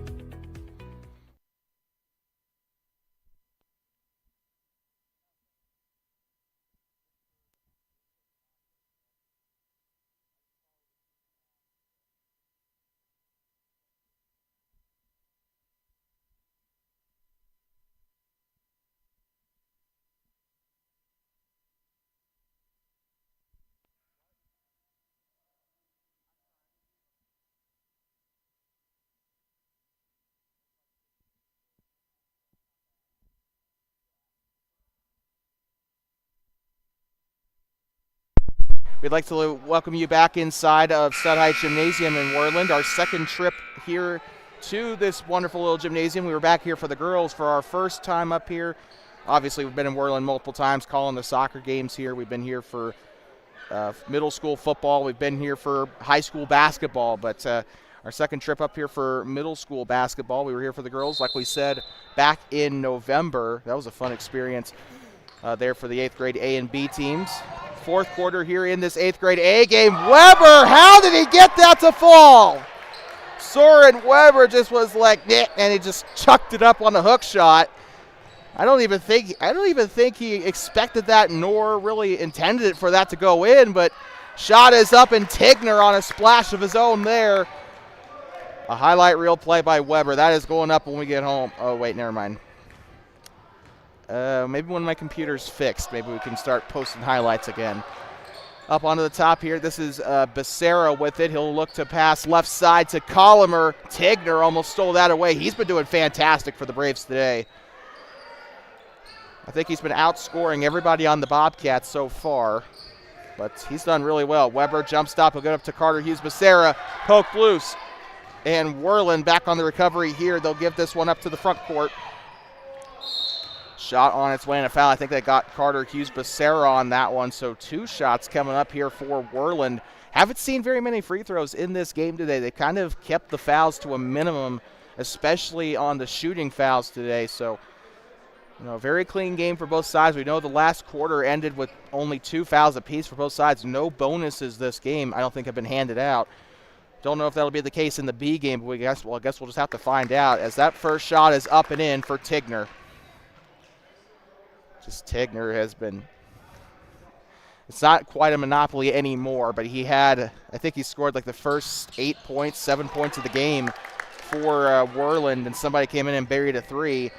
A: We'd like to welcome you back inside of Stutheit Gymnasium in Worland, our second trip here to this wonderful little gymnasium. We were back here for the girls for our first time up here. Obviously, we've been in Worland multiple times calling the soccer games here. We've been here for middle school football. We've been here for high school basketball, but our second trip up here for middle school basketball. We were here for the girls, like we said, back in November. That was a fun experience there for the 8th grade A and B teams. 4th quarter here in this 8th grade A game. Weber, how did he get that to fall? Soren Weber just was like, "Nyeh," and he just chucked it up on the hook shot. I don't even think he expected that, nor really intended it for that to go in, but shot is up, and Tigner on a splash of his own there. A highlight reel play by Weber. That is going up when we get home. Oh, wait, never mind. Maybe when my computer's fixed, maybe we can start posting highlights again. Up onto the top here, this is Becerra with it. He'll look to pass left side to Collimer. Tigner almost stole that away. He's been doing fantastic for the Braves today. I think he's been outscoring everybody on the Bobcats so far, but he's done really well. Weber jump stop. He'll get up to Carter Hughes. Becerra poked loose. And Worland back on the recovery here. They'll give this one up to the front court. Shot on its way and a foul. I think they got Carter Hughes Becerra on that one. So 2 shots coming up here for Worland. Haven't seen very many free throws in this game today. They kind of kept the fouls to a minimum, especially on the shooting fouls today. So, very clean game for both sides. We know the last quarter ended with only 2 fouls apiece for both sides. No bonuses this game, I don't think, have been handed out. Don't know if that'll be the case in the B game, but I guess we'll just have to find out, as that first shot is up and in for Tigner. Tigner has been, it's not quite a monopoly anymore, but he had, I think he scored like the first 8 points, 7 points of the game for Worland, and somebody came in and buried a 3.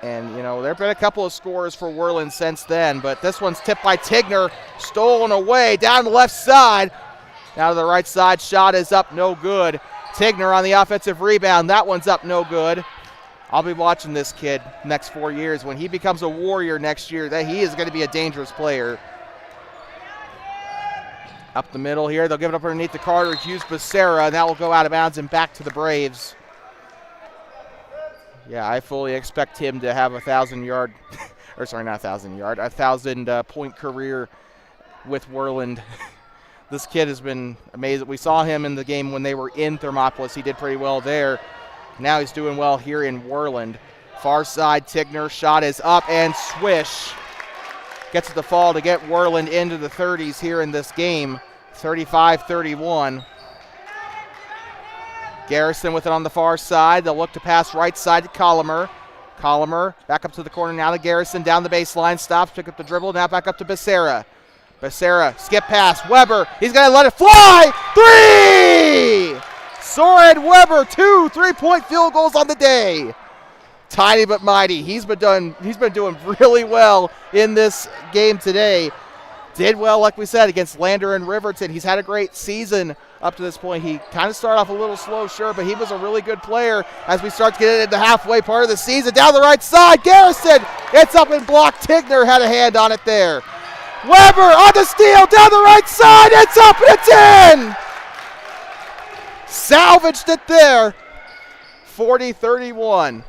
A: And, there have been a couple of scores for Worland since then, but this one's tipped by Tigner, stolen away down the left side. Now to the right side, shot is up, no good. Tigner on the offensive rebound, that one's up, no good. I'll be watching this kid next 4 years. When he becomes a Warrior next year, that he is going to be a dangerous player. Up the middle here, they'll give it up underneath the Carter Hughes Becerra, and that will go out of bounds and back to the Braves. Yeah, I fully expect him to have a 1,000-point career with Worland. This kid has been amazing. We saw him in the game when they were in Thermopolis. He did pretty well there. Now he's doing well here in Worland. Far side, Tigner, shot is up and swish. Gets the fall to get Worland into the 30s here in this game, 35-31. Garrison with it on the far side. They'll look to pass right side to Collimer. Collimer back up to the corner now to Garrison, down the baseline, stops, pick up the dribble, now back up to Becerra. Becerra, skip pass, Weber, he's going to let it fly! 3! Soren Weber, 2 3-point field goals on the day. Tiny but mighty. He's been doing really well in this game today. Did well, like we said, against Lander and Riverton. He's had a great season up to this point. He kind of started off a little slow, sure, but he was a really good player as we start to get into the halfway part of the season. Down the right side, Garrison, it's up and blocked. Tigner had a hand on it there. Weber on the steal, down the right side, it's up and it's in! Salvaged it there, 40-31.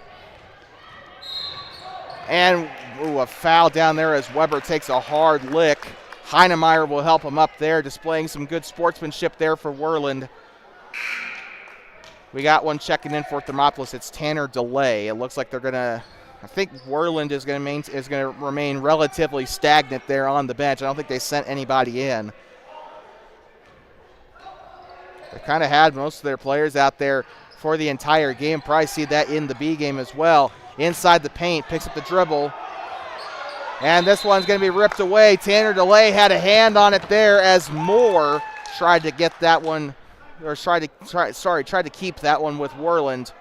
A: And a foul down there as Weber takes a hard lick. Heinemeyer will help him up there, displaying some good sportsmanship there for Worland. We got one checking in for Thermopolis. It's Tanner DeLay. It looks like they're going to, I think Worland is going to remain relatively stagnant there on the bench. I don't think they sent anybody in. They kind of had most of their players out there for the entire game. Probably see that in the B game as well. Inside the paint, picks up the dribble. And this one's going to be ripped away. Tanner DeLay had a hand on it there as Moore tried to get that one, or tried to keep that one with Worland.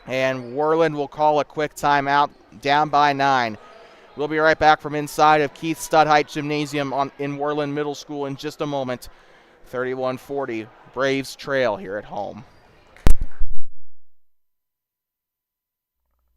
A: And Worland will call a quick timeout, down by 9. We'll be right back from inside of Keith Stutheit Gymnasium in Worland Middle School in just a moment. 31-40, Braves trail here at home.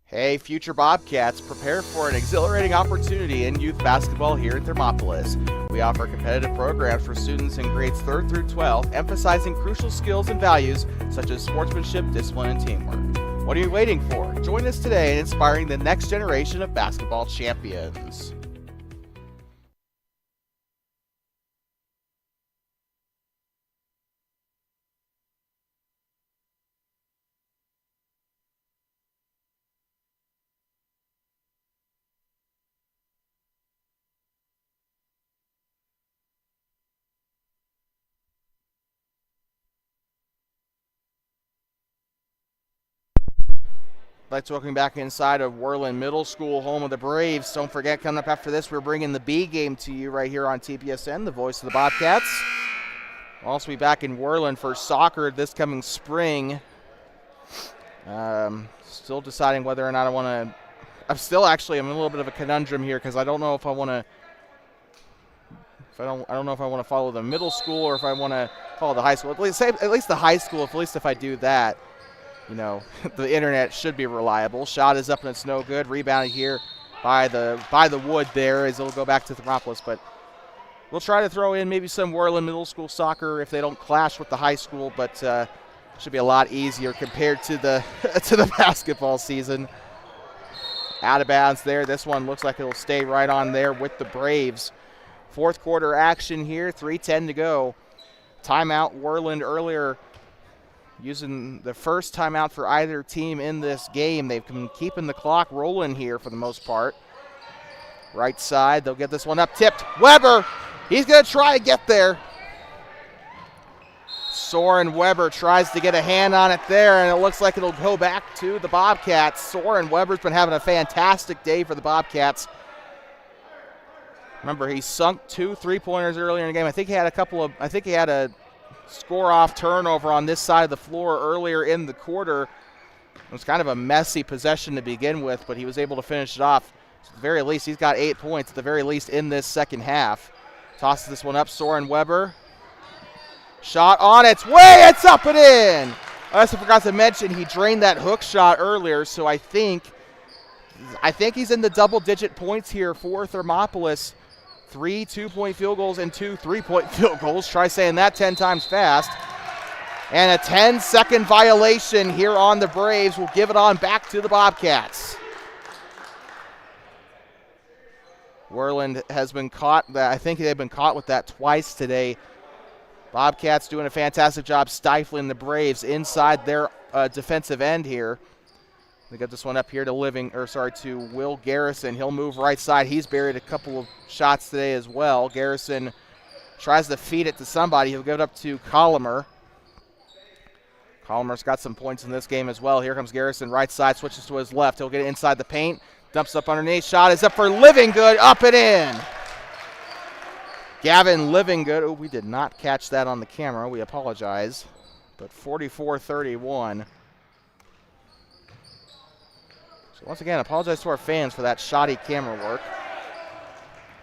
A: Hey, future Bobcats, prepare for an exhilarating opportunity in youth basketball here in Thermopolis. We offer competitive programs for students in grades 3rd through 12, emphasizing crucial skills and values such as sportsmanship, discipline, and teamwork. What are you waiting for? Join us today in inspiring the next generation of basketball champions. Let's welcome back inside of Worland Middle School, home of the Braves. Don't forget, coming up after this, we're bringing the B game to you right here on TPSN, the voice of the Bobcats. We'll also be back in Worland for soccer this coming spring. Still deciding whether or not I want to. I'm in a little bit of a conundrum here because I don't know if I want to. I don't know if I want to follow the middle school or if I want to follow the high school. At least the high school. At least if I do that, you know, the internet should be reliable. Shot is up and it's no good. Rebounded here by the wood there as it'll go back to Thermopolis. But we'll try to throw in maybe some Worland Middle School soccer if they don't clash with the high school. But should be a lot easier compared to the to the basketball season. Out of bounds there. This one looks like it'll stay right on there with the Braves. Fourth quarter action here. 3:10 to go. Timeout Worland earlier. Using the first timeout for either team in this game. They've been keeping the clock rolling here for the most part. Right side, they'll get this one up, tipped. Weber, he's going to try and get there. Soren Weber tries to get a hand on it there, and it looks like it'll go back to the Bobcats. Soren Weber's been having a fantastic day for the Bobcats. Remember, he sunk 2 3-pointers earlier in the game. I think he had a score-off turnover on this side of the floor earlier in the quarter. It was kind of a messy possession to begin with, but he was able to finish it off. So at the very least, he's got 8 points at the very least in this second half. Tosses this one up, Soren Weber. Shot on its way, it's up and in! I also forgot to mention he drained that hook shot earlier, so I think he's in the double-digit points here for Thermopolis. 3 2-point field goals and 2 3-point field goals. Try saying that 10 times fast. And a 10-second violation here on the Braves will give it on back to the Bobcats. Worland has been caught. I think they've been caught with that twice today. Bobcats doing a fantastic job stifling the Braves inside their defensive end here. They got this one up here to Will Garrison. He'll move right side. He's buried a couple of shots today as well. Garrison tries to feed it to somebody. He'll give it up to Colomer. Colomer's got some points in this game as well. Here comes Garrison, right side, switches to his left. He'll get it inside the paint. Dumps up underneath. Shot is up for Livingood. Up and in. Gavin Livingood. Oh, we did not catch that on the camera. We apologize. But 44-31. So once again, apologize to our fans for that shoddy camera work.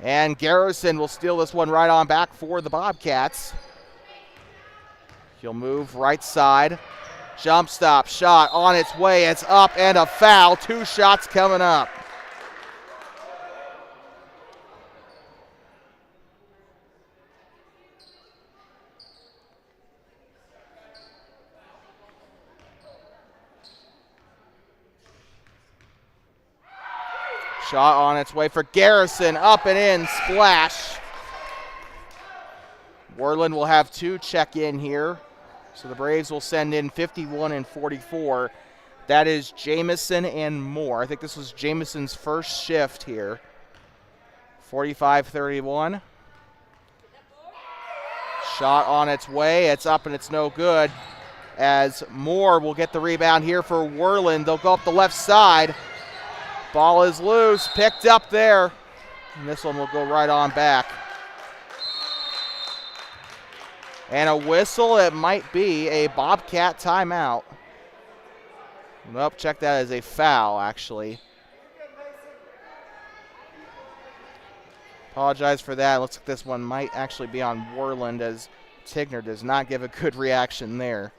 A: And Garrison will steal this one right on back for the Bobcats. He'll move right side. Jump stop, shot on its way. It's up and a foul. 2 shots coming up. Shot on its way for Garrison. Up and in, splash. Worland will have 2 check in here. So the Braves will send in 51 and 44. That is Jamison and Moore. I think this was Jamison's first shift here. 45-31. Shot on its way. It's up and it's no good. As Moore will get the rebound here for Worland. They'll go up the left side. Ball is loose. Picked up there. And this one will go right on back. And a whistle. It might be a Bobcat timeout. Nope, check that as a foul, actually. Apologize for that. Looks like this one might actually be on Worland, as Tigner does not give a good reaction there.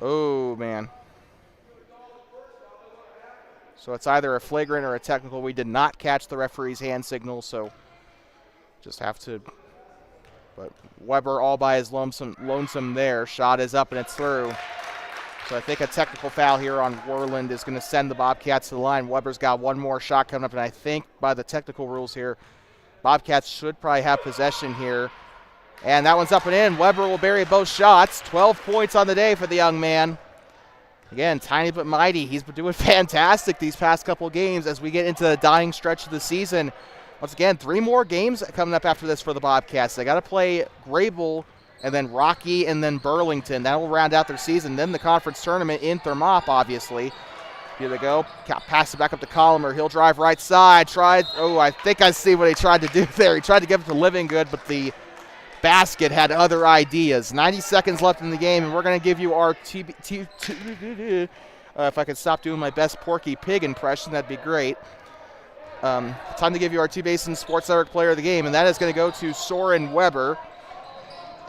A: Oh, man. So it's either a flagrant or a technical. We did not catch the referee's hand signal, so just have to. But Weber all by his lonesome there. Shot is up and it's through. So I think a technical foul here on Worland is going to send the Bobcats to the line. Weber's got one more shot coming up, and I think by the technical rules here, Bobcats should probably have possession here. And that one's up and in. Weber will bury both shots. 12 points on the day for the young man. Again, tiny but mighty. He's been doing fantastic these past couple of games as we get into the dying stretch of the season. Once again, 3 more games coming up after this for the Bobcats. They got to play Grable and then Rocky and then Burlington. That will round out their season. Then the conference tournament in Thermop, obviously. Here they go. Pass it back up to Colomer. He'll drive right side. I think I see what he tried to do there. He tried to give it to Livingood, but the basket had other ideas. 90 seconds left in the game, and we're going to give you our if I could stop doing my best Porky Pig impression, that'd be great. Time to give you our T-Basin Sports Network Player of the Game, and that is going to go to Soren Weber.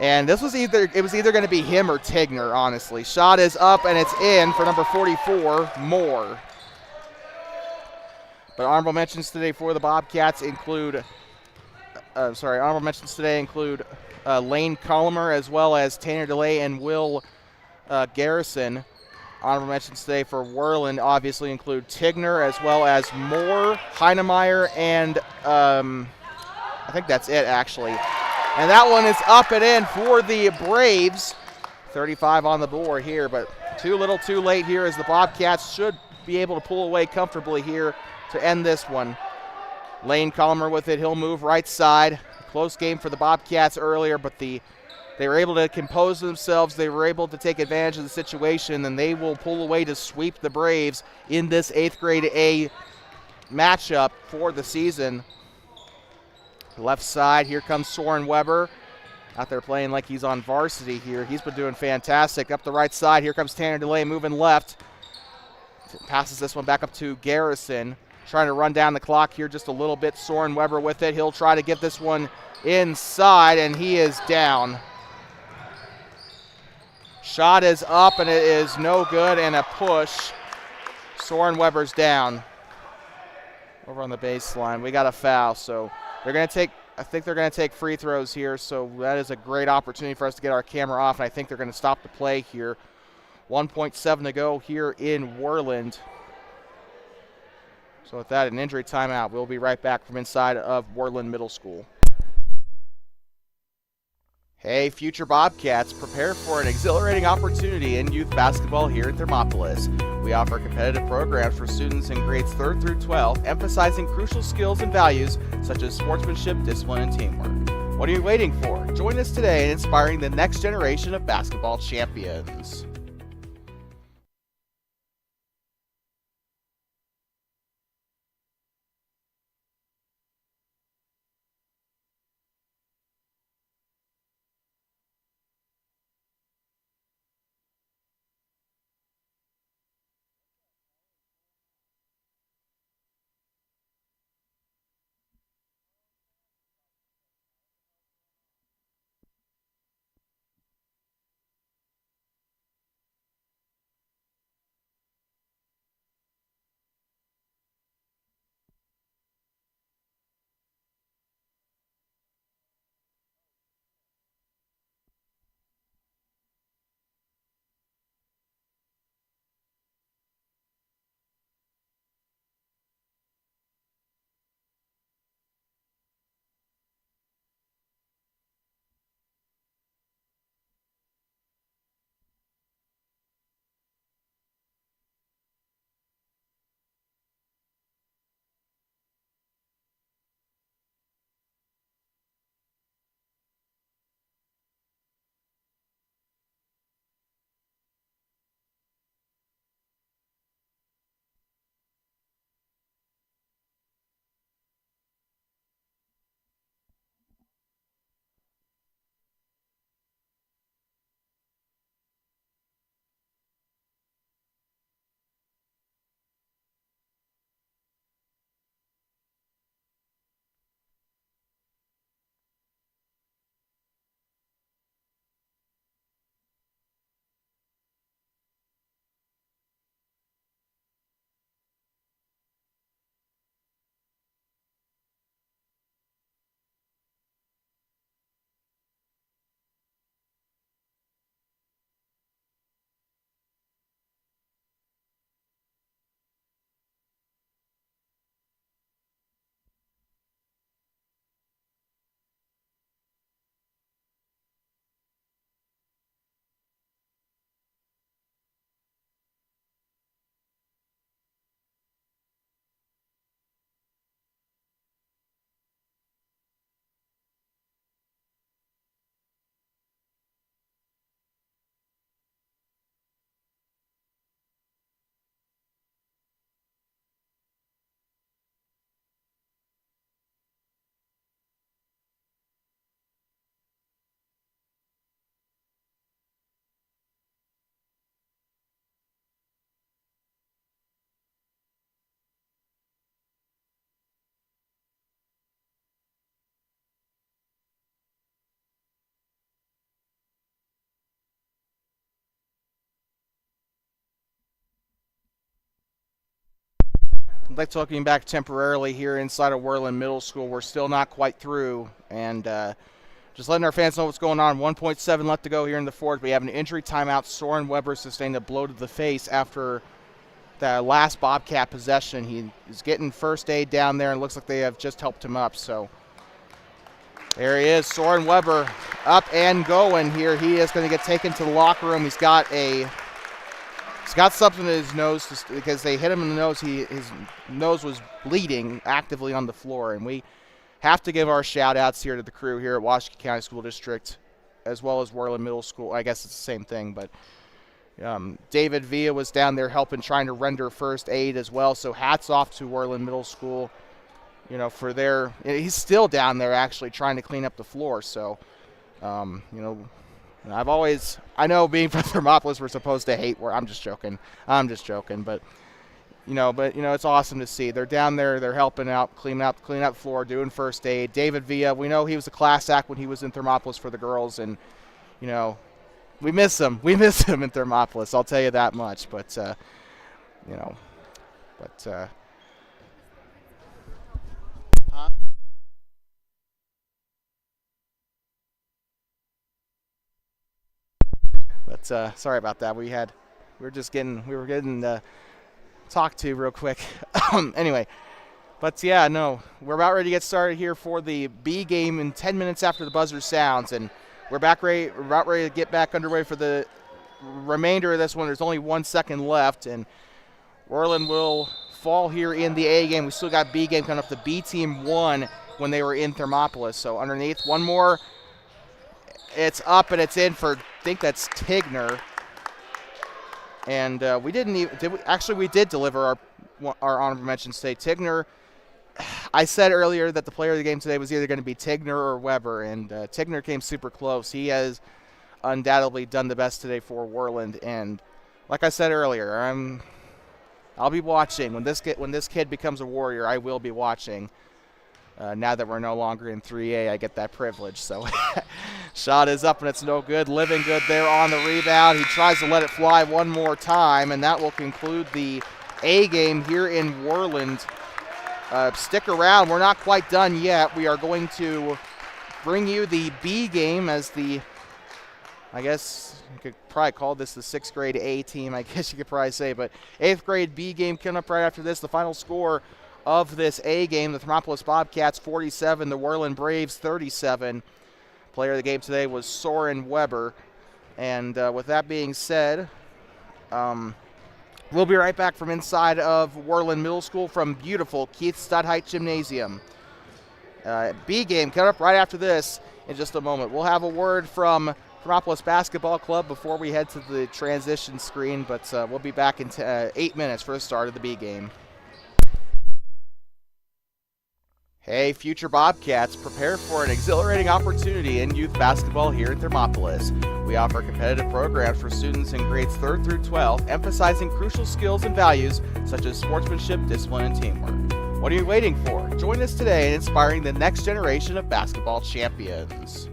A: And this was either going to be him or Tigner, honestly. Shot is up and it's in for number 44, Moore. But honorable mentions today for the Bobcats include Lane Colomer as well as Tanner DeLay and Will Garrison. Honorable mentions today for Worland obviously include Tigner as well as Moore, Heinemeyer, and I think that's it actually. And that one is up and in for the Braves. 35 on the board here, but too little too late here as the Bobcats should be able to pull away comfortably here to end this one. Lane Colomer with it. He'll move right side. Close game for the Bobcats earlier, but they were able to compose themselves. They were able to take advantage of the situation, and they will pull away to sweep the Braves in this 8th grade A matchup for the season. Left side, here comes Soren Weber. Out there playing like he's on varsity here. He's been doing fantastic. Up the right side, here comes Tanner DeLay moving left. Passes this one back up to Garrison. Trying to run down the clock here just a little bit. Soren Weber with it. He'll try to get this one inside, and he is down. Shot is up, and it is no good, and a push. Soren Weber's down. Over on the baseline. We got a foul, so they're going to take, I think they're going to take free throws here, so that is a great opportunity for us to get our camera off, and I think they're going to stop the play here. 1.7 to go here in Worland. So with that, an injury timeout. We'll be right back from inside of Worland Middle School. Hey, future Bobcats, prepare for an exhilarating opportunity in youth basketball here at Thermopolis. We offer competitive programs for students in grades 3rd through 12, emphasizing crucial skills and values such as sportsmanship, discipline, and teamwork. What are you waiting for? Join us today in inspiring the next generation of basketball champions. I'd like talking back temporarily here inside of Worland Middle School. We're still not quite through, and just letting our fans know what's going on. 1.7 left to go here in the fourth. We have an injury timeout. Soren Weber sustained a blow to the face after the last Bobcat possession. He is getting first aid down there, and looks like they have just helped him up. So there he is, Soren Weber, up and going here. He is going to get taken to the locker room. He's got something in his nose because they hit him in the nose. His nose was bleeding actively on the floor, and we have to give our shout-outs here to the crew here at Washington County School District, as well as Worland Middle School. I guess it's the same thing, but David Villa was down there helping, trying to render first aid as well. So hats off to Worland Middle School, for their. He's still down there actually trying to clean up the floor. So, I know being from Thermopolis, we're supposed to hate where. I'm just joking, but it's awesome to see. They're down there, they're helping out, cleaning up the floor, doing first aid. David Villa, we know he was a class act when he was in Thermopolis for the girls, and we miss him. We miss him in Thermopolis, I'll tell you that much. But sorry about that. We had we were getting talked to real quick. Anyway, but yeah, no, we're about ready to get started here for the B game in 10 minutes after the buzzer sounds, and we're about ready to get back underway for the remainder of this one. There's only 1 second left, and Worland will fall here in the A game. We still got B game coming up. The B team won when they were in Thermopolis. So underneath, one more. It's up and it's in for, I think that's Tigner. And we didn't even, we did deliver our honorable mentions today. Tigner, I said earlier that the player of the game today was either going to be Tigner or Weber, and Tigner came super close. He has undoubtedly done the best today for Worland, and like I said earlier, I'll be watching when this kid becomes a Warrior. I will be watching. Now that we're no longer in 3A, I get that privilege. So, shot is up and it's no good. Living Good there on the rebound. He tries to let it fly one more time, and that will conclude the A game here in Worland. Stick around. We're not quite done yet. We are going to bring you the B game as I guess you could probably call this the 6th grade A team, I guess you could probably say, but 8th grade B game coming up right after this. The final score of this A game, the Thermopolis Bobcats 47, the Worland Braves 37. Player of the game today was Soren Weber. And with that being said, we'll be right back from inside of Worland Middle School from beautiful Keith Stutheit Gymnasium. B game coming up right after this in just a moment. We'll have a word from Thermopolis Basketball Club before we head to the transition screen, but we'll be back in 8 minutes for the start of the B game. Hey, future Bobcats, prepare for an exhilarating opportunity in youth basketball here at Thermopolis. We offer competitive programs for students in grades 3rd through 12, emphasizing crucial skills and values such as sportsmanship, discipline, and teamwork. What are you waiting for? Join us today in inspiring the next generation of basketball champions.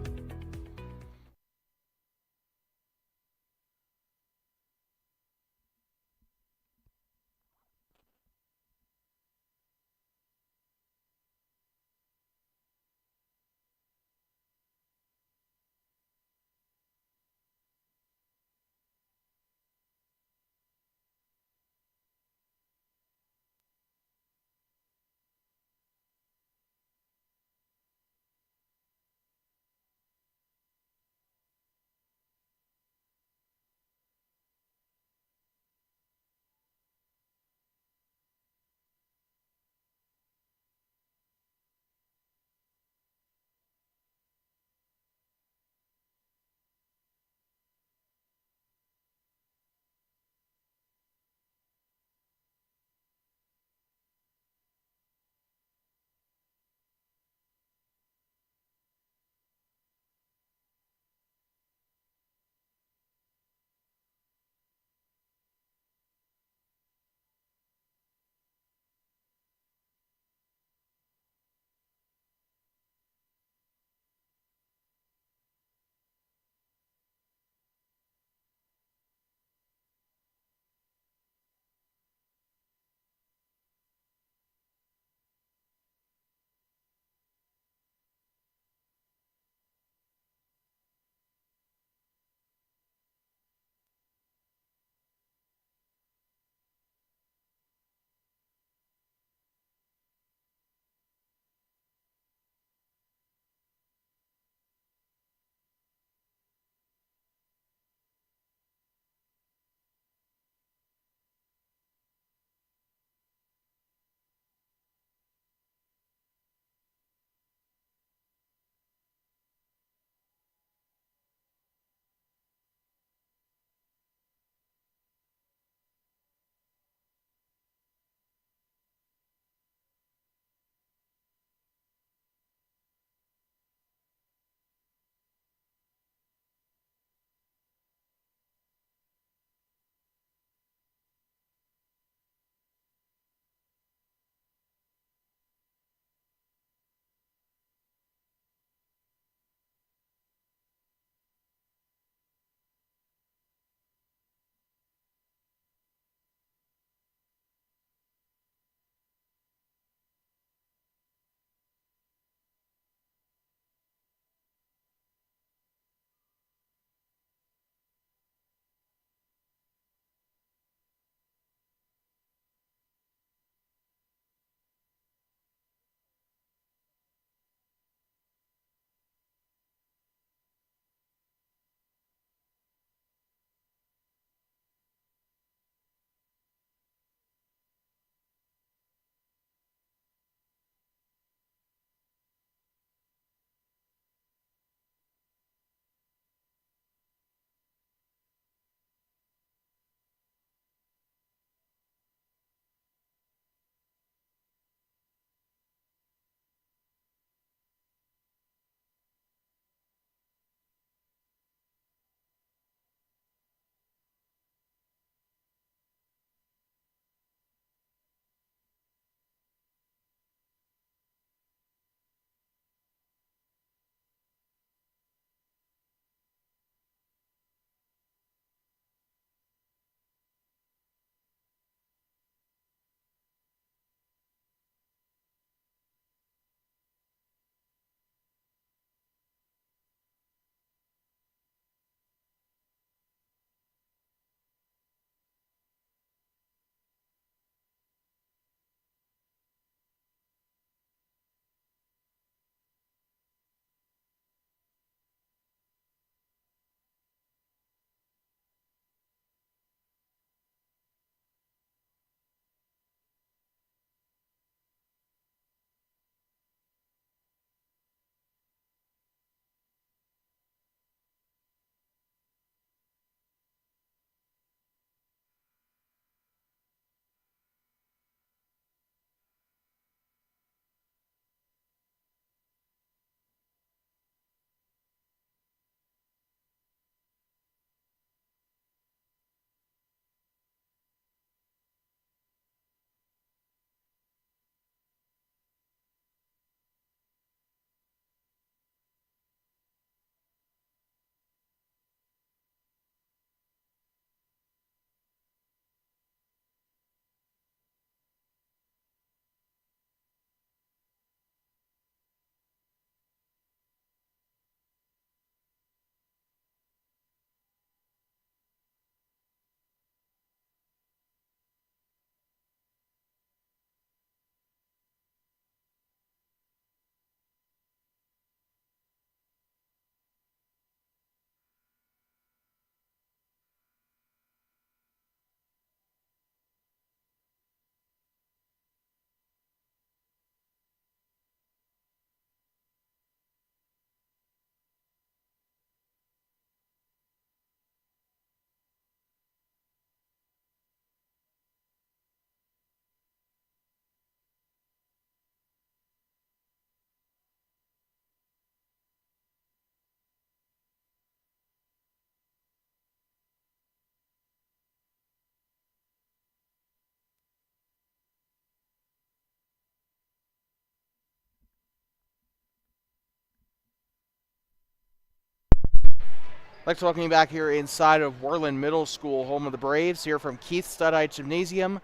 A: I'd like to welcome you back here inside of Worland Middle School, home of the Braves, here from Stutheit Gymnasium.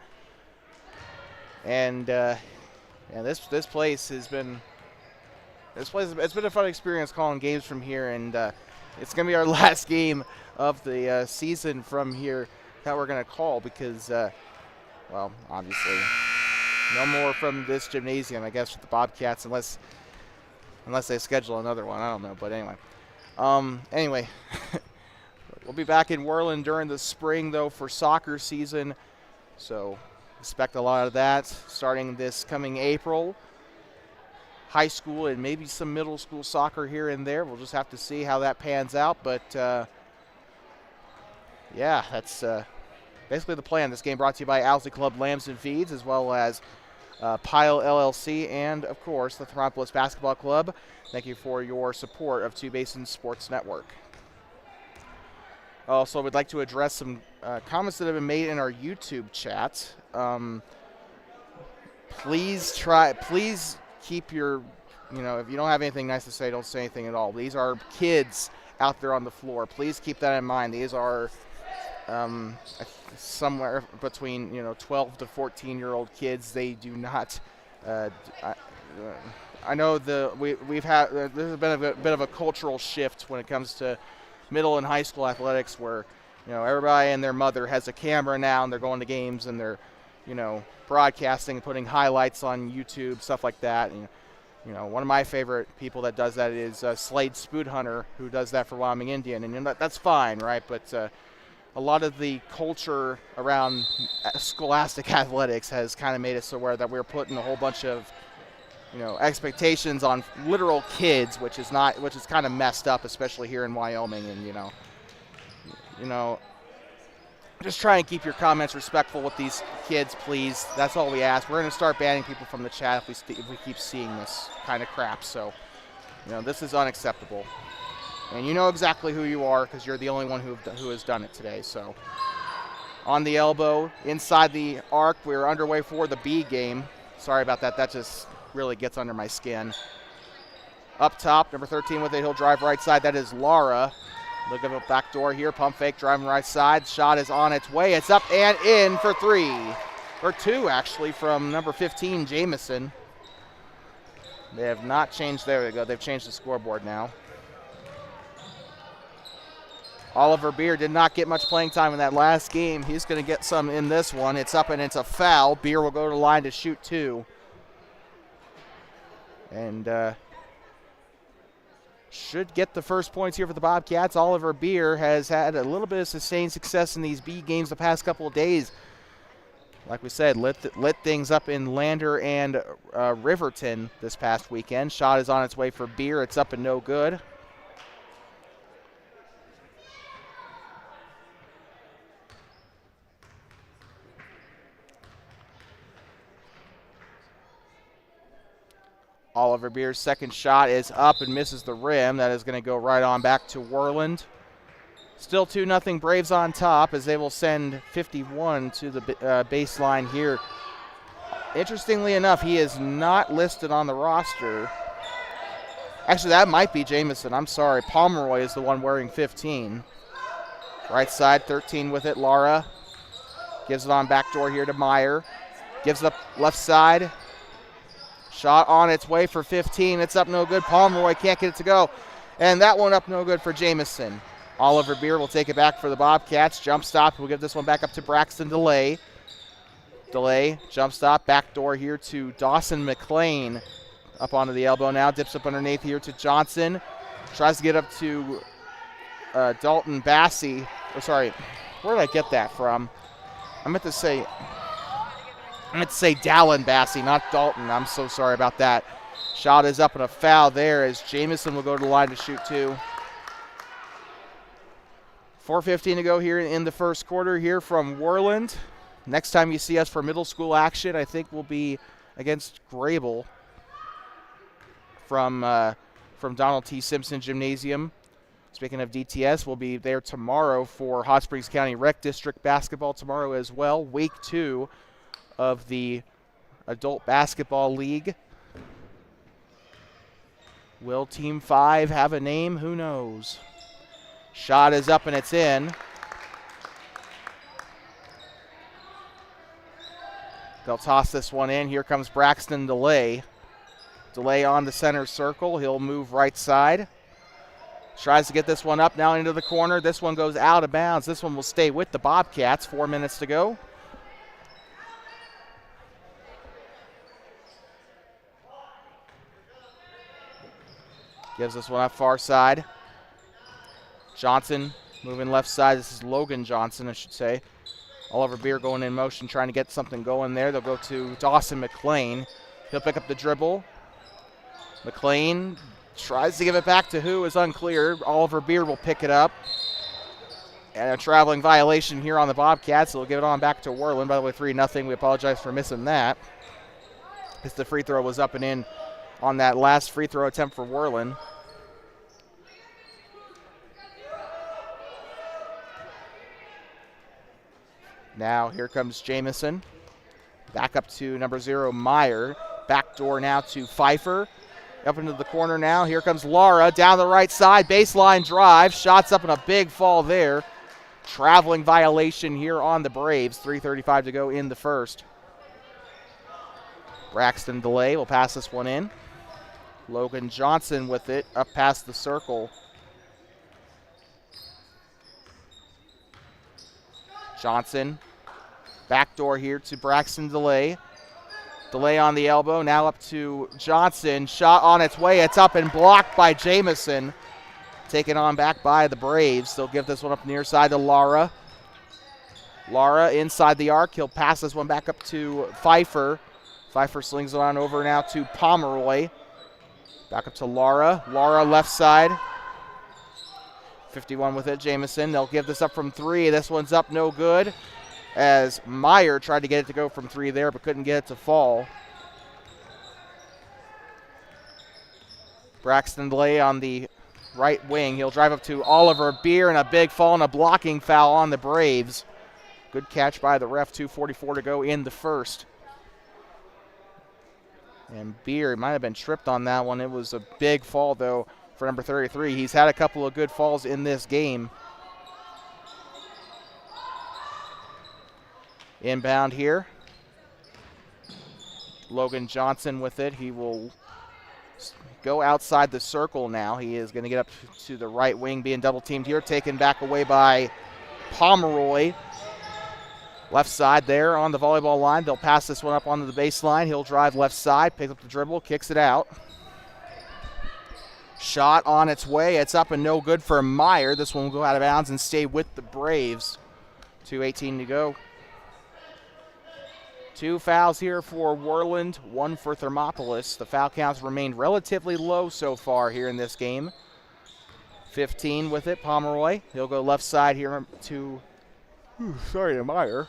A: And this place has been it's been a fun experience calling games from here, and it's going to be our last game of the season from here that we're going to call because, well, obviously, no more from this gymnasium, I guess, with the Bobcats, unless they schedule another one. I don't know, but anyway. Anyway, we'll be back in Worland during the spring, though, for soccer season. So expect a lot of that starting this coming April. High school and maybe some middle school soccer here and there. We'll just have to see how that pans out. But, yeah, that's basically the plan. This game brought to you by Owsley Club Lambs and Feeds, as well as Pile LLC, and, of course, the Thermopolis Basketball Club. Thank you for your support of Two Basins Sports Network. Also, we'd like to address some comments that have been made in our YouTube chat. Please keep your, if you don't have anything nice to say, don't say anything at all. These are kids out there on the floor. Please keep that in mind. These are somewhere between 12 to 14-year-old kids. They do not. I know we've had there's been a bit of a cultural shift when it comes to middle and high school athletics, where everybody and their mother has a camera now, and they're going to games and they're broadcasting, putting highlights on YouTube, stuff like that. And, one of my favorite people that does that is Slade Spood Hunter, who does that for Wyoming Indian, and that's fine, right? But a lot of the culture around scholastic athletics has kind of made it so where that we're putting a whole bunch of expectations on literal kids, which is kind of messed up, especially here in Wyoming. And just try and keep your comments respectful with these kids, please. That's all we ask. We're going to start banning people from the chat if we keep seeing this kind of crap. So, this is unacceptable. And you know exactly who you are because you're the only one who has done it today. So, on the elbow, inside the arc, we're underway for the B game. Sorry about that. That just really gets under my skin. Up top, number 13 with it. He'll drive right side. That is Lara. Look at the back door here. Pump fake, driving right side. Shot is on its way. It's up and in for 3. Or 2, actually, from number 15, Jamison. They have not changed. There we go. They've changed the scoreboard now. Oliver Beer did not get much playing time in that last game. He's going to get some in this one. It's up and it's a foul. Beer will go to the line to shoot 2. And should get the first points here for the Bobcats. Oliver Beer has had a little bit of sustained success in these B games the past couple of days. Like we said, lit things up in Lander and Riverton this past weekend. Shot is on its way for Beer. It's up and no good. Oliver Beer's second shot is up and misses the rim. That is going to go right on back to Worland. Still 2-0 Braves on top as they will send 51 to the baseline here. Interestingly enough, he is not listed on the roster. Actually, that might be Jamison. I'm sorry. Pomeroy is the one wearing 15. Right side, 13 with it. Lara gives it on back door here to Meyer. Gives it up left side. Shot on its way for 15. It's up no good. Pomeroy can't get it to go. And that one up no good for Jamison. Oliver Beer will take it back for the Bobcats. Jump stop. We'll give this one back up to Braxton Delay. Delay, jump stop. Back door here to Dawson McLean. Up onto the elbow now. Dips up underneath here to Johnson. Tries to get up to Dalton Bassey. Oh, sorry. Where did I get that from? I meant to say Dallin Bassey, not Dalton. I'm so sorry about that. Shot is up and a foul there as Jamison will go to the line to shoot 2. 4:15 to go here in the first quarter here from Worland. Next time you see us for middle school action, I think will be against Grable from Donald T. Simpson Gymnasium. Speaking of DTS, we'll be there tomorrow for Hot Springs County Rec District basketball tomorrow as well. Week 2 of the Adult Basketball League. Will Team 5 have a name? Who knows? Shot is up and it's in. They'll toss this one in. Here comes Braxton DeLay. DeLay on the center circle. He'll move right side. Tries to get this one up now into the corner. This one goes out of bounds. This one will stay with the Bobcats. 4 minutes to go. Gives this one up far side. Johnson moving left side. This is Logan Johnson, I should say. Oliver Beer going in motion, trying to get something going there. They'll go to Dawson McLean. He'll pick up the dribble. McLean tries to give it back to who is unclear. Oliver Beer will pick it up. And a traveling violation here on the Bobcats. They'll give it on back to Worland. By the way, 3-0. We apologize for missing that, because the free throw was up and in on that last free throw attempt for Worland. Now here comes Jamison. Back up to number 0, Meyer. Backdoor now to Pfeiffer. Up into the corner now. Here comes Lara down the right side. Baseline drive. Shots up and a big fall there. Traveling violation here on the Braves. 3:35 to go in the first. Braxton DeLay will pass this one in. Logan Johnson with it up past the circle. Johnson. Backdoor here to Braxton DeLay. DeLay on the elbow. Now up to Johnson. Shot on its way. It's up and blocked by Jamison. Taken on back by the Braves. They'll give this one up near side to Lara. Lara inside the arc. He'll pass this one back up to Pfeiffer. Pfeiffer slings it on over now to Pomeroy. Back up to Lara. Lara left side. 51 with it, Jamison. They'll give this up from 3. This one's up, no good, as Meyer tried to get it to go from 3 there, but couldn't get it to fall. Braxton DeLay on the right wing. He'll drive up to Oliver Beer, and a big fall and a blocking foul on the Braves. Good catch by the ref. 2:44 to go in the first. And Beer might have been tripped on that one. It was a big fall, though, for number 33. He's had a couple of good falls in this game. Inbound here. Logan Johnson with it. He will go outside the circle now. He is going to get up to the right wing, being double teamed here. Taken back away by Pomeroy. Left side there on the volleyball line. They'll pass this one up onto the baseline. He'll drive left side, picks up the dribble, kicks it out. Shot on its way. It's up and no good for Meyer. This one will go out of bounds and stay with the Braves. 2:18 to go. 2 fouls here for Worland, 1 for Thermopolis. The foul counts remained relatively low so far here in this game. 15 with it, Pomeroy. He'll go left side here to Meyer.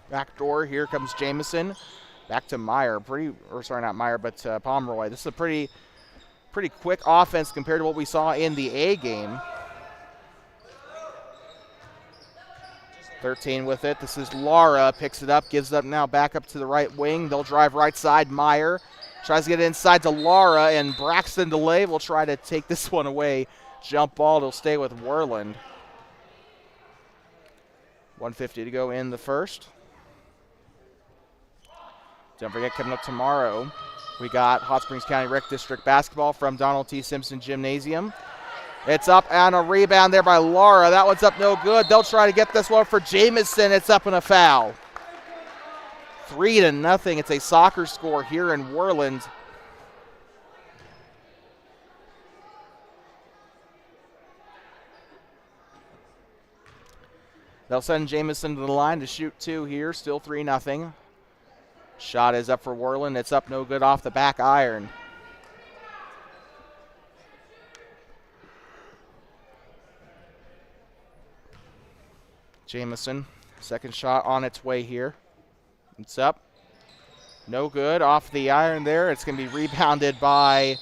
A: Backdoor, here comes Jamison. Back to Meyer. Not Meyer, but Pomeroy. This is a pretty quick offense compared to what we saw in the A game. 13 with it. This is Lara. Picks it up, gives it up now back up to the right wing. They'll drive right side. Meyer tries to get it inside to Lara, and Braxton DeLay will try to take this one away. Jump ball. It'll stay with Worland. 1:50 to go in the first. Don't forget, coming up tomorrow, we got Hot Springs County Rec District basketball from Donald T. Simpson Gymnasium. It's up and a rebound there by Lara. That one's up no good. They'll try to get this one for Jamison. It's up and a foul. 3-0. It's a soccer score here in Worland. They'll send Jamison to the line to shoot 2 here. Still 3-0. Shot is up for Worland. It's up no good off the back iron. Jamison, second shot on its way here. It's up. No good off the iron there. It's going to be rebounded by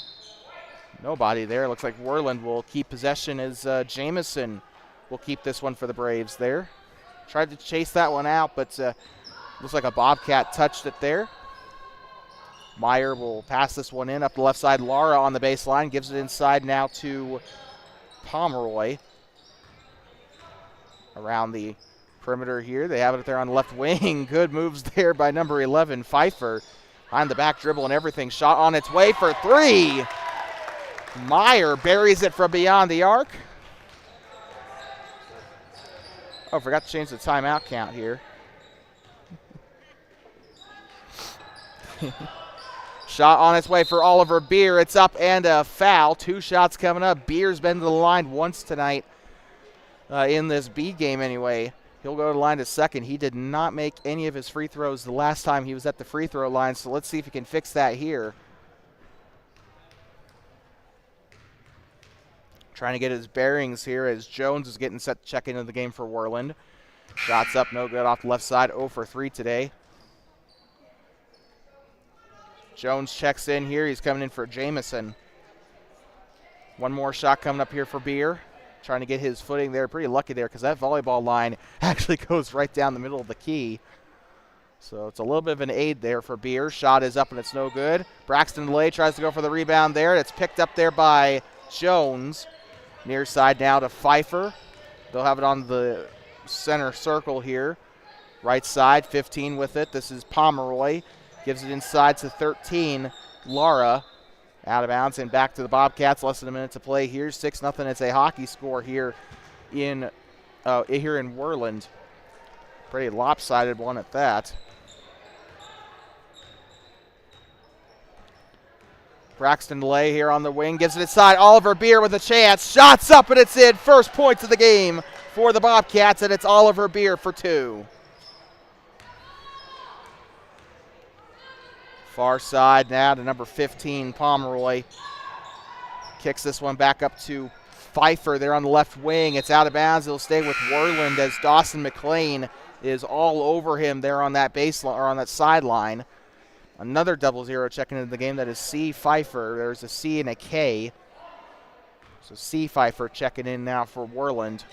A: nobody there. Looks like Worland will keep possession as Jamison will keep this one for the Braves there. Tried to chase that one out, but looks like a Bobcat touched it there. Meyer will pass this one in up the left side. Lara on the baseline. Gives it inside now to Pomeroy. around the perimeter here. They have it there on the left wing. Good moves there by number 11, Pfeiffer. Behind the back dribble and everything. Shot on its way for three. Meyer buries it from beyond the arc. Oh, forgot to change the timeout count here. Shot on its way for Oliver Beer. It's up and a foul. 2 shots coming up. Beer's been to the line once tonight in this B game anyway. He'll go to the line to second. He did not make any of his free throws the last time he was at the free throw line, so let's see if he can fix that here. Trying to get his bearings here as Jones is getting set to check into the game for Worland. Shots up, no good off the left side, 0 for 3 today. Jones checks in here. He's coming in for Jamison. One more shot coming up here for Beer. Trying to get his footing there. Pretty lucky there because that volleyball line actually goes right down the middle of the key. So it's a little bit of an aid there for Beer. Shot is up and it's no good. Braxton DeLay tries to go for the rebound there. It's picked up there by Jones. Near side now to Pfeiffer. They'll have it on the center circle here. Right side, 15 with it. This is Pomeroy. Gives it inside to 13, Lara. Out of bounds and back to the Bobcats. Less than a minute to play here. 6-0. It's a hockey score here in Worland. Pretty lopsided one at that. Braxton DeLay here on the wing. Gives it inside. Oliver Beer with a chance. Shots up and it's in. First points of the game for the Bobcats, and it's Oliver Beer for 2. Far side now to number 15, Pomeroy. Kicks this one back up to Pfeiffer there on the left wing. It's out of bounds. It'll stay with Worland as Dawson McLean is all over him there on that baseline or on that sideline. Another 0-0 checking into the game. That is C. Pfeiffer. There's a C and a K. So C. Pfeiffer checking in now for Worland.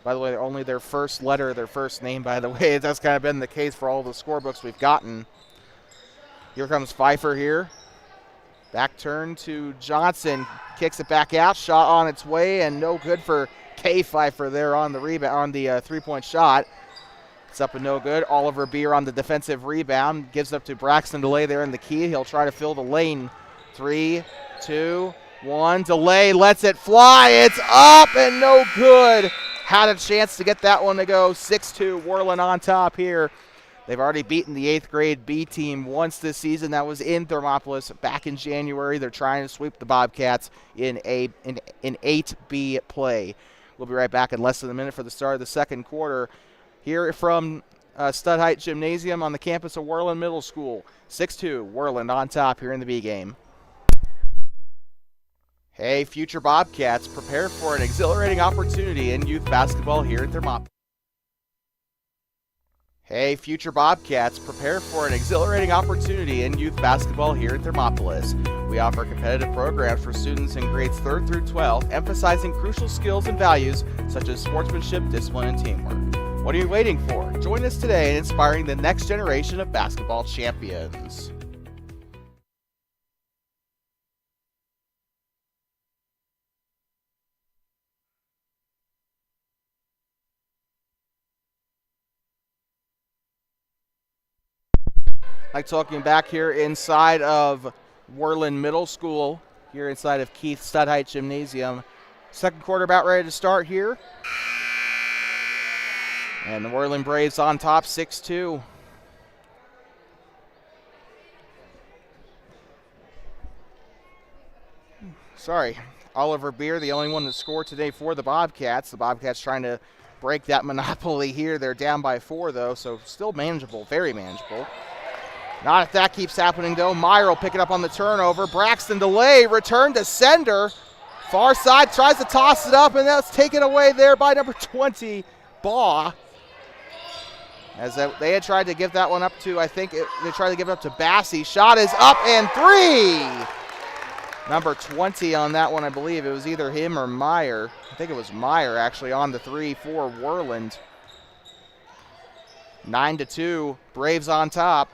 A: By the way, only their first letter of their first name, by the way. That's kind of been the case for all the scorebooks we've gotten. Here comes Pfeiffer here. Back turn to Johnson. Kicks it back out. Shot on its way and no good for K. Pfeiffer there on the rebound, on the 3-point shot. It's up and no good. Oliver Beer on the defensive rebound. Gives up to Braxton DeLay there in the key. He'll try to fill the lane. 3, 2, 1. DeLay lets it fly. It's up and no good. Had a chance to get that one to go. 6-2. Worland on top here. They've already beaten the 8th grade B team once this season. That was in Thermopolis back in January. They're trying to sweep the Bobcats in 8B play. We'll be right back in less than a minute for the start of the second quarter. Here from Stutheit Gymnasium on the campus of Worland Middle School. 6-2, Worland on top here in the B game. Hey, future Bobcats, prepare for an exhilarating opportunity in youth basketball here at Thermopolis. Hey, future Bobcats, prepare for an exhilarating opportunity in youth basketball here at Thermopolis. We offer competitive programs for students in grades 3rd through 12, emphasizing crucial skills and values such as sportsmanship, discipline, and teamwork. What are you waiting for? Join us today in inspiring the next generation of basketball champions. Like talking back here inside of Worland Middle School, here inside of Keith Stutheit Gymnasium. Second quarter about ready to start here. And the Worland Braves on top, 6-2. Sorry, Oliver Beer, the only one to score today for the Bobcats. The Bobcats trying to break that monopoly here. They're down by 4, though, so still manageable, very manageable. Not if that keeps happening, though. Meyer will pick it up on the turnover. Braxton DeLay, return to sender. Far side, tries to toss it up, and that's taken away there by number 20, Baugh. As they had tried to give that one up to, they tried to give it up to Bassey. Shot is up and 3. Number 20 on that one, I believe. It was either him or Meyer. I think it was Meyer, actually, on the 3 for Worland. 9-2, Braves on top.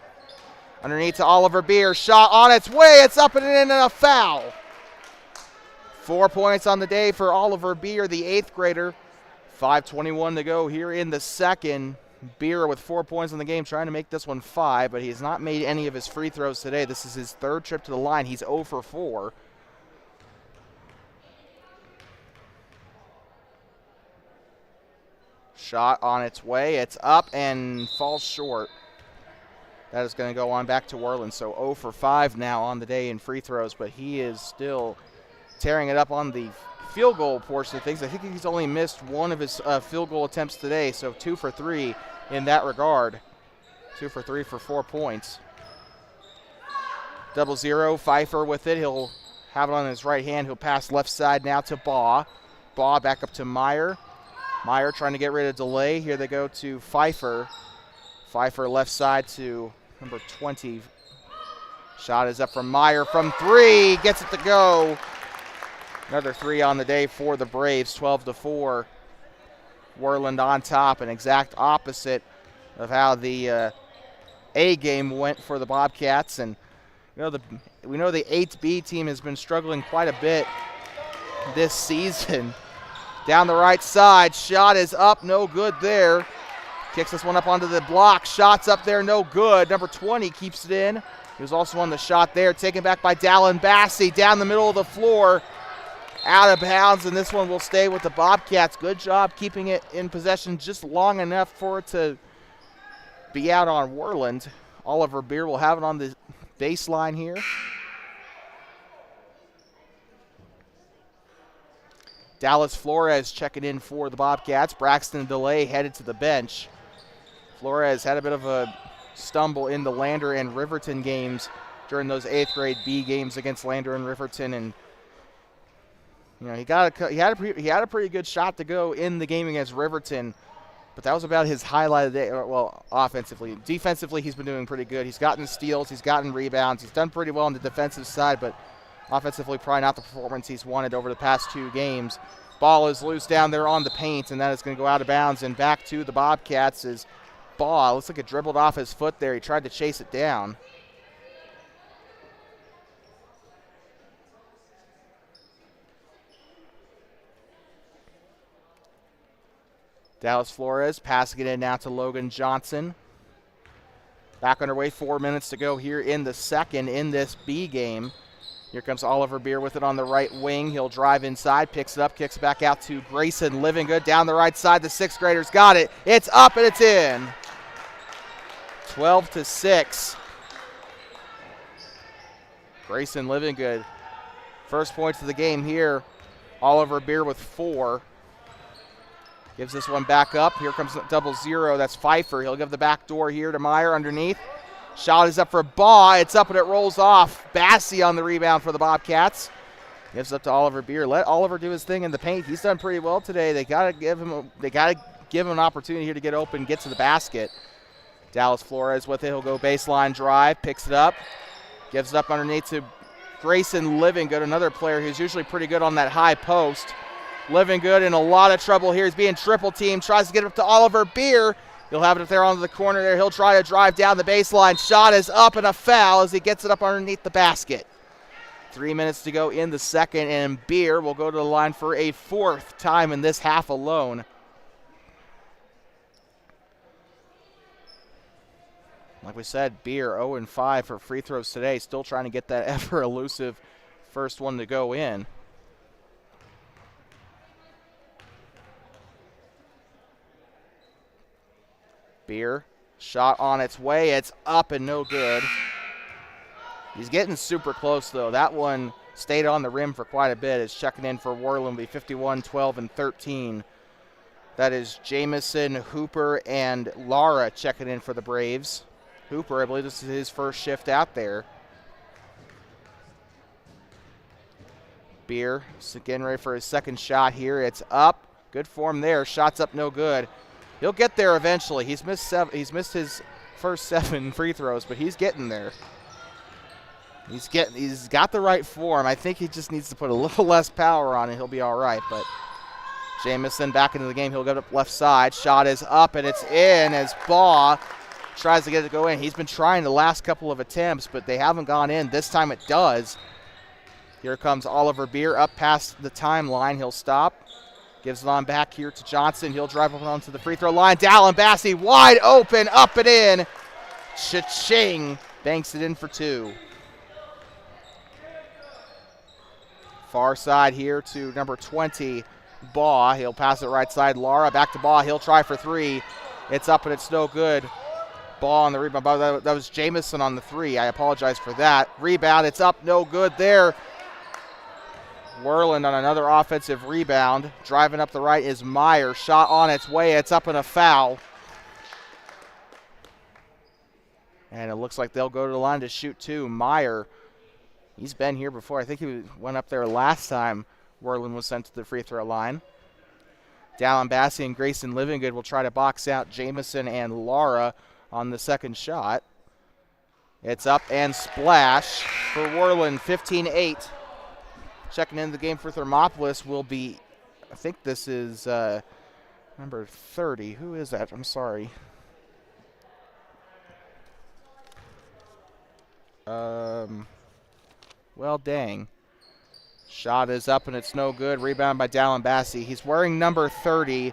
A: Underneath to Oliver Beer. Shot on its way. It's up and in and a foul. 4 points on the day for Oliver Beer, the 8th grader. 5:21 to go here in the second. Beer with 4 points in the game, trying to make this one 5, but he has not made any of his free throws today. This is his third trip to the line. He's 0 for 4. Shot on its way. It's up and falls short. That is going to go on back to Worland. So 0 for 5 now on the day in free throws, but he is still tearing it up on the field goal portion of things. I think he's only missed one of his field goal attempts today, so 2 for 3 in that regard. 2 for 3 for 4 points. 0-0, Pfeiffer with it. He'll have it on his right hand. He'll pass left side now to Baugh. Baugh back up to Meyer. Meyer trying to get rid of delay. Here they go to Pfeiffer. Pfeiffer left side to number 20. Shot is up from Meyer from 3. Gets it to go. Another 3 on the day for the Braves, 12-4. Worland on top, an exact opposite of how the A game went for the Bobcats. And we know the 8B team has been struggling quite a bit this season. Down the right side, shot is up, no good there. Kicks this one up onto the block, shots up there, no good. Number 20 keeps it in. He was also on the shot there, taken back by Dallin Bassey down the middle of the floor. Out of bounds, and this one will stay with the Bobcats. Good job keeping it in possession just long enough for it to be out on Worland. Oliver Beer will have it on the baseline here. Dallas Flores checking in for the Bobcats. Braxton Delay headed to the bench. Flores had a bit of a stumble in the Lander and Riverton games during those 8th grade B games against Lander and Riverton, and he had a pretty good shot to go in the game against Riverton, but that was about his highlight of the day. Well, offensively. Defensively, he's been doing pretty good. He's gotten steals, he's gotten rebounds, he's done pretty well on the defensive side, but offensively, probably not the performance he's wanted over the past 2 games. Ball is loose down there on the paint, and that is going to go out of bounds. And back to the Bobcats is Ball. Looks like it dribbled off his foot there. He tried to chase it down. Dallas Flores passing it in now to Logan Johnson. Back underway, 4 minutes to go here in the second in this B game. Here comes Oliver Beer with it on the right wing. He'll drive inside, picks it up, kicks it back out to Grayson Livingood. Down the right side, the 6th graders got it. It's up and it's in. 12-6. Grayson Livingood. First points of the game here. Oliver Beer with 4. Gives this one back up. Here comes 0-0. That's Pfeiffer. He'll give the back door here to Meyer underneath. Shot is up for Baugh. It's up and it rolls off. Bassey on the rebound for the Bobcats. Gives up to Oliver Beer. Let Oliver do his thing in the paint. He's done pretty well today. They gotta give him an opportunity here to get open, get to the basket. Dallas Flores with it. He'll go baseline drive, picks it up, gives it up underneath to Grayson Livingood, another player who's usually pretty good on that high post. Livingood in a lot of trouble here. He's being triple teamed. Tries to get it up to Oliver Beer. He'll have it up there onto the corner there. He'll try to drive down the baseline. Shot is up and a foul as he gets it up underneath the basket. 3 minutes to go in the second, and Beer will go to the line for a 4th time in this half alone. Like we said, Beer 0-5 for free throws today. Still trying to get that ever elusive first one to go in. Beer, shot on its way. It's up and no good. He's getting super close, though. That one stayed on the rim for quite a bit. It's checking in for Worland, 51, 12, and 13. That is Jamison, Hooper, and Lara checking in for the Braves. Hooper, I believe this is his first shift out there. Beer getting ready for his second shot here. It's up. Good form there. Shot's up, no good. He'll get there eventually. He's missed his first 7 free throws, but he's getting there. He's got the right form. I think he just needs to put a little less power on it. He'll be all right. But Jamison back into the game. He'll get up left side. Shot is up and it's in as Baugh tries to get it to go in. He's been trying the last couple of attempts, but they haven't gone in. This time it does. Here comes Oliver Beer up past the timeline. He'll stop. Gives it on back here to Johnson. He'll drive up onto the free throw line. Dallin Bassey wide open, up and in. Cha-ching. Banks it in for 2. Far side here to number 20, Baugh. He'll pass it right side. Lara back to Baugh. He'll try for 3. It's up and it's no good. Baugh on the rebound. That was Jamison on the 3. I apologize for that. Rebound. It's up. No good there. Worland on another offensive rebound. Driving up the right is Meyer. Shot on its way. It's up and a foul. And it looks like they'll go to the line to shoot 2. Meyer, he's been here before. I think he went up there last time Worland was sent to the free throw line. Dallin Bassey and Grayson Livingood will try to box out Jamison and Lara on the second shot. It's up and splash for Worland, 15-8. Checking into the game for Thermopolis will be, I think this is number 30. Who is that? I'm sorry. Well, dang. Shot is up and it's no good. Rebound by Dallin Bassey. He's wearing number 30.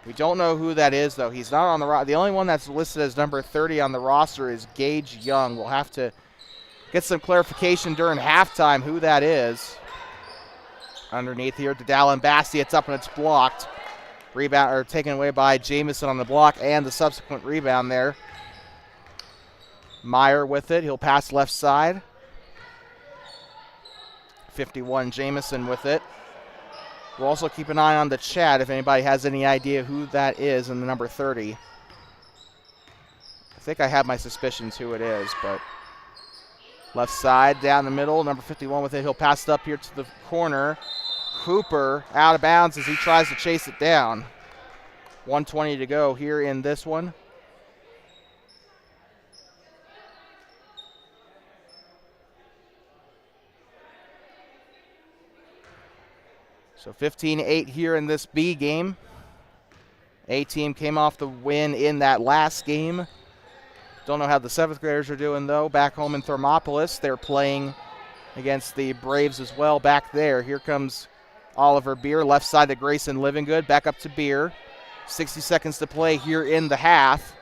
A: We don't know who that is, though. He's not on the roster. The only one that's listed as number 30 on the roster is Gage Young. We'll have to get some clarification during halftime who that is. Underneath here to Dallin Bassey. It's up and it's blocked. Rebound, or taken away by Jamison on the block and the subsequent rebound there. Meyer with it. He'll pass left side. 51, Jamison with it. We'll also keep an eye on the chat if anybody has any idea who that is in the number 30. I think I have my suspicions who it is, but left side, down the middle, number 51 with it. He'll pass it up here to the corner. Hooper out of bounds as he tries to chase it down. 1:20 to go here in this one. So 15-8 here in this B game. A-team came off the win in that last game. Don't know how the 7th graders are doing, though. Back home in Thermopolis, they're playing against the Braves as well back there. Here comes Oliver Beer, left side to Grayson Livingood. Back up to Beer. 60 seconds to play here in the half.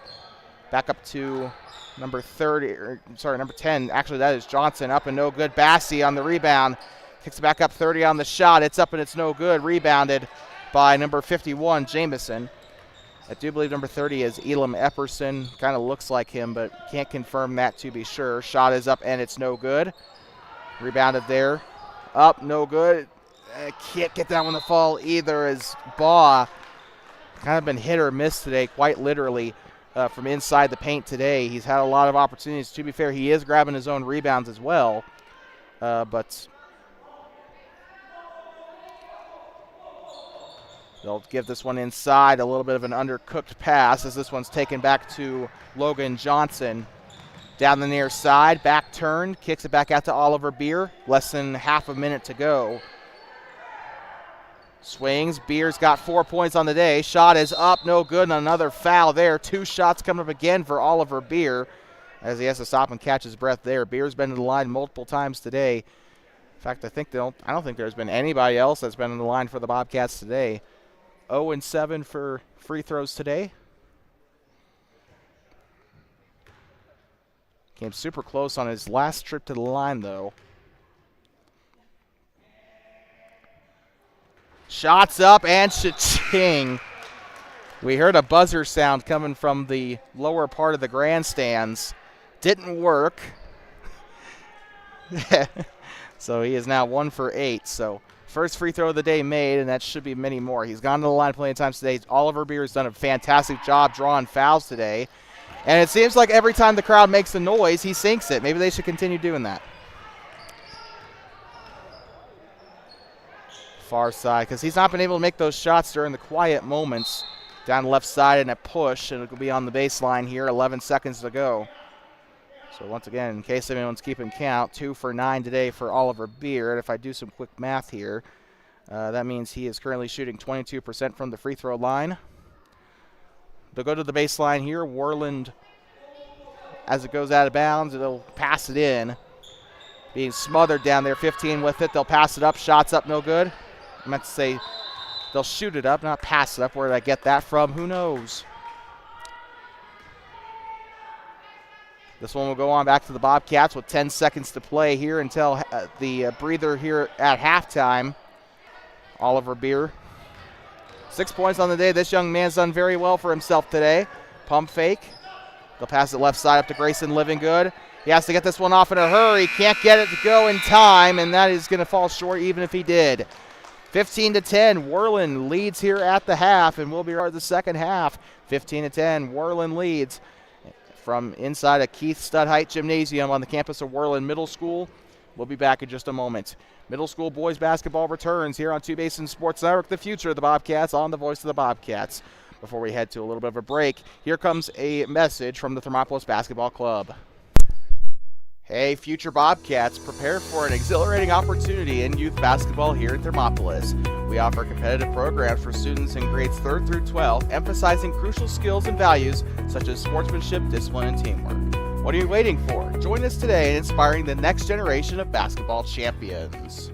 A: Back up to number 10. Actually, that is Johnson. Up and no good. Bassey on the rebound. Kicks it back up, 30 on the shot. It's up and it's no good. Rebounded by number 51, Jamison. I do believe number 30 is Elam Epperson. Kind of looks like him, but can't confirm that to be sure. Shot is up and it's no good. Rebounded there. Up, no good. Can't get that one to fall either as Baugh kind of been hit or miss today, quite literally, from inside the paint today. He's had a lot of opportunities. To be fair, he is grabbing his own rebounds as well, but they'll give this one inside, a little bit of an undercooked pass as this one's taken back to Logan Johnson. Down the near side, back turned, kicks it back out to Oliver Beer. Less than half a minute to go. Swings, Beer's got 4 points on the day. Shot is up, no good, and another foul there. 2 shots coming up again for Oliver Beer as he has to stop and catch his breath there. Beer's been to the line multiple times today. In fact, I don't think there's been anybody else that's been in the line for the Bobcats today. 0-7 for free throws today. Came super close on his last trip to the line, though. Shots up and cha-ching. We heard a buzzer sound coming from the lower part of the grandstands. Didn't work. So he is now 1 for 8. So first free throw of the day made, and that should be many more. He's gone to the line plenty of times today. Oliver Beer has done a fantastic job drawing fouls today. And it seems like every time the crowd makes a noise, he sinks it. Maybe they should continue doing that. Far side, because he's not been able to make those shots during the quiet moments. Down the left side and a push, and it'll be on the baseline here. 11 seconds to go. So once again, in case anyone's keeping count, 2 for 9 today for Oliver Beer. And if I do some quick math here, that means he is currently shooting 22% from the free throw line. They'll go to the baseline here. Worland, as it goes out of bounds, they'll pass it in. Being smothered down there, 15 with it. They'll pass it up. Shots up, no good. I meant to say They'll shoot it up, not pass it up. Where did I get that from? Who knows? This one will go on back to the Bobcats with 10 seconds to play here until the breather here at halftime. Oliver Beer. 6 points on the day. This young man's done very well for himself today. Pump fake. They'll pass it left side up to Grayson Livingood. He has to get this one off in a hurry. Can't get it to go in time, and that is going to fall short even if he did. 15-10, Worland leads here at the half, and we'll be right at the second half. 15-10, Worland leads from inside of Keith Stutheit Gymnasium on the campus of Worland Middle School. We'll be back in just a moment. Middle school boys basketball returns here on Two Basin Sports Network. The future of the Bobcats on the voice of the Bobcats. Before we head to a little bit of a break, here comes a message from the Thermopolis Basketball Club. Hey, future Bobcats, prepare for an exhilarating opportunity in youth basketball here in Thermopolis. We offer competitive programs for students in grades 3rd through 12, emphasizing crucial skills and values such as sportsmanship, discipline, and teamwork. What are you waiting for? Join us today in inspiring the next generation of basketball champions.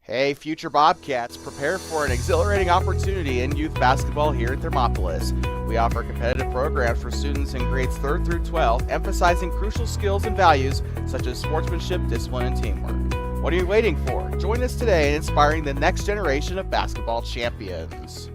A: Hey, future Bobcats, prepare for an exhilarating opportunity in youth basketball here in Thermopolis. We offer competitive programs for students in grades 3rd through 12th, emphasizing crucial skills and values such as sportsmanship, discipline, and teamwork. What are you waiting for? Join us today in inspiring the next generation of basketball champions.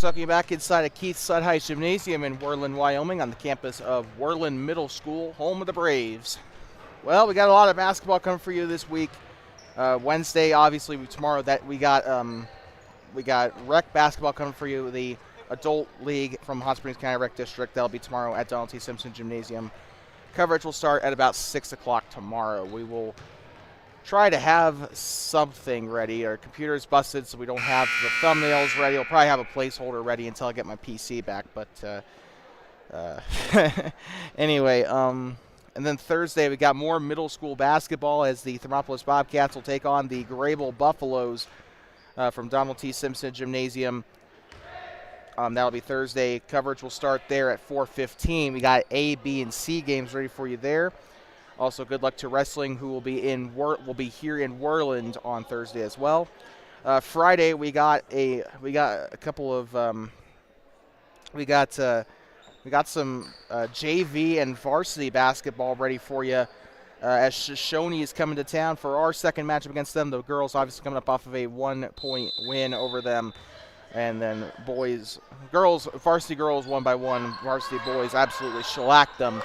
A: Talking back inside of Stutheit Gymnasium in Worland, Wyoming, on the campus of Worland Middle School, home of the Braves. Well, we got a lot of basketball coming for you this week. Wednesday, obviously, tomorrow that we got rec basketball coming for you. The adult league from Hot Springs County Rec District. That'll be tomorrow at Donald T. Simpson Gymnasium. Coverage will start at about 6 o'clock tomorrow. We will try to have something ready. Our computer's busted, so we don't have the thumbnails ready. I'll probably have a placeholder ready until I get my PC back. But anyway, and then Thursday we got more middle school basketball as the Thermopolis Bobcats will take on the Grable Buffaloes from Donald T. Simpson Gymnasium. That'll be Thursday. Coverage will start there at 4:15. We got A, B, and C games ready for you there. Also, good luck to wrestling, who will be here in Worland on Thursday as well. Friday, we got some JV and varsity basketball ready for you. As Shoshone is coming to town for our second matchup against them. The girls obviously coming up off of a 1-point win over them. And then varsity girls 1-1. Varsity boys absolutely shellacked them.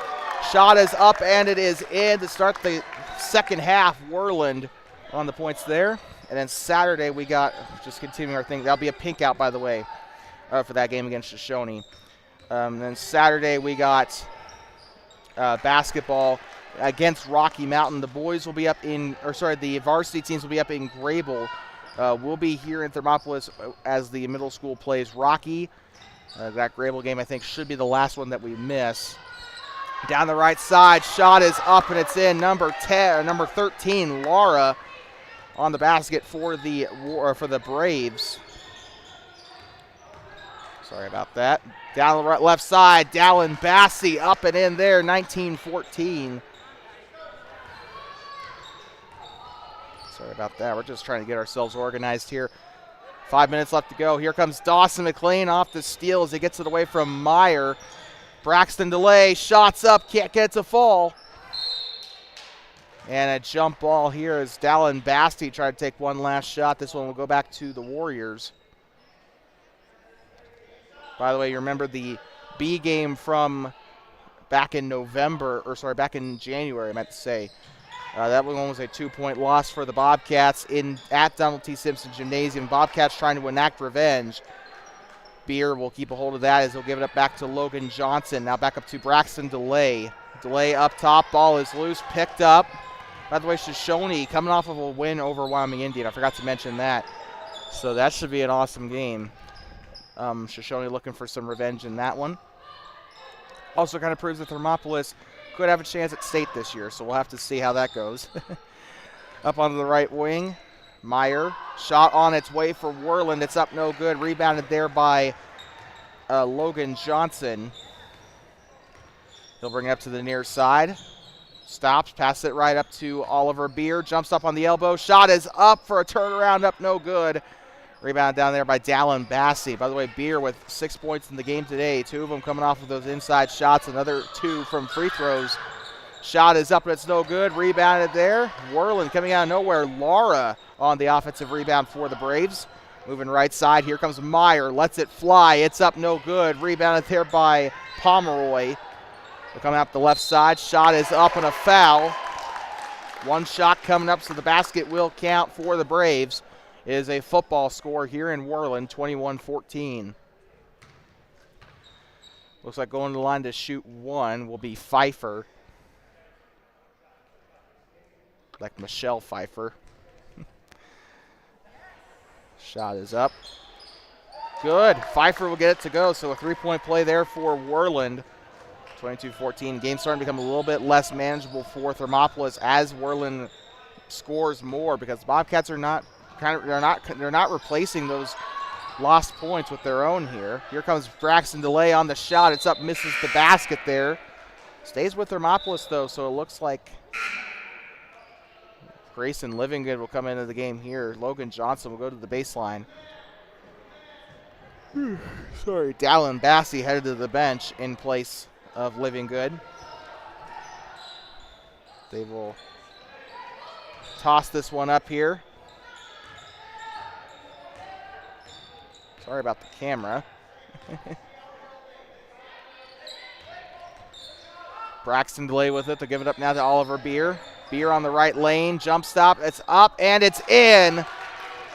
A: Shot is up, and it is in to start the second half. Worland on the points there. And then Saturday we got, just continuing our thing, that'll be a pink out, by the way, for that game against Shoshone. Then Saturday we got basketball against Rocky Mountain. The boys will be up the varsity teams will be up in Grable. We'll be here in Thermopolis as the middle school plays Rocky. That Grable game, I think, should be the last one that we miss. Down the right side, shot is up and it's in. Number 13, Laura, on the basket for the Braves. Sorry about that. Down the left side, Dallin Bassey up and in there, 19-14. Sorry about that. We're just trying to get ourselves organized here. 5 minutes left to go. Here comes Dawson McLean off the steal as he gets it away from Meyer. Braxton DeLay, shots up, can't get it to fall. And a jump ball here as Dallin Basti tried to take one last shot. This one will go back to the Warriors. By the way, you remember the B game from back in January, I meant to say. That one was a 2-point loss for the Bobcats at Donald T. Simpson Gymnasium. Bobcats trying to enact revenge. Beer will keep a hold of that as he'll give it up back to Logan Johnson. Now back up to Braxton DeLay. DeLay up top. Ball is loose. Picked up. By the way, Shoshone coming off of a win over Wyoming Indian. I forgot to mention that. So that should be an awesome game. Shoshone looking for some revenge in that one. Also kind of proves that Thermopolis could have a chance at state this year, so we'll have to see how that goes. Up onto the right wing, Meyer. Shot on its way for Worland. It's up no good. Rebounded there by Logan Johnson. He'll bring it up to the near side. Stops, passes it right up to Oliver Beer. Jumps up on the elbow. Shot is up for a turnaround, up no good. Rebound down there by Dallin Bassey. By the way, Beer with 6 points in the game today. 2 of them coming off of those inside shots. Another 2 from free throws. Shot is up, but it's no good. Rebounded there. Worland coming out of nowhere. Laura on the offensive rebound for the Braves. Moving right side. Here comes Meyer. Lets it fly. It's up, no good. Rebounded there by Pomeroy. They're coming up the left side. Shot is up and a foul. One shot coming up, so the basket will count for the Braves. It is a football score here in Worland, 21-14. Looks like going to the line to shoot one will be Pfeiffer. Like Michelle Pfeiffer. Shot is up. Good. Pfeiffer will get it to go, so a three-point play there for Worland. 22-14. Game starting to become a little bit less manageable for Thermopolis as Worland scores more because the Bobcats are not they're not replacing those lost points with their own here. Here comes Braxton Delay on the shot. It's up, misses the basket there. Stays with Thermopolis though, so it looks like Grayson Livingood will come into the game here. Logan Johnson will go to the baseline. Sorry. Dallin Bassey headed to the bench in place of Livingood. They will toss this one up here. Sorry about the camera. Braxton Delay with it. They'll give it up now to Oliver Beer. Beer on the right lane. Jump stop. It's up and it's in.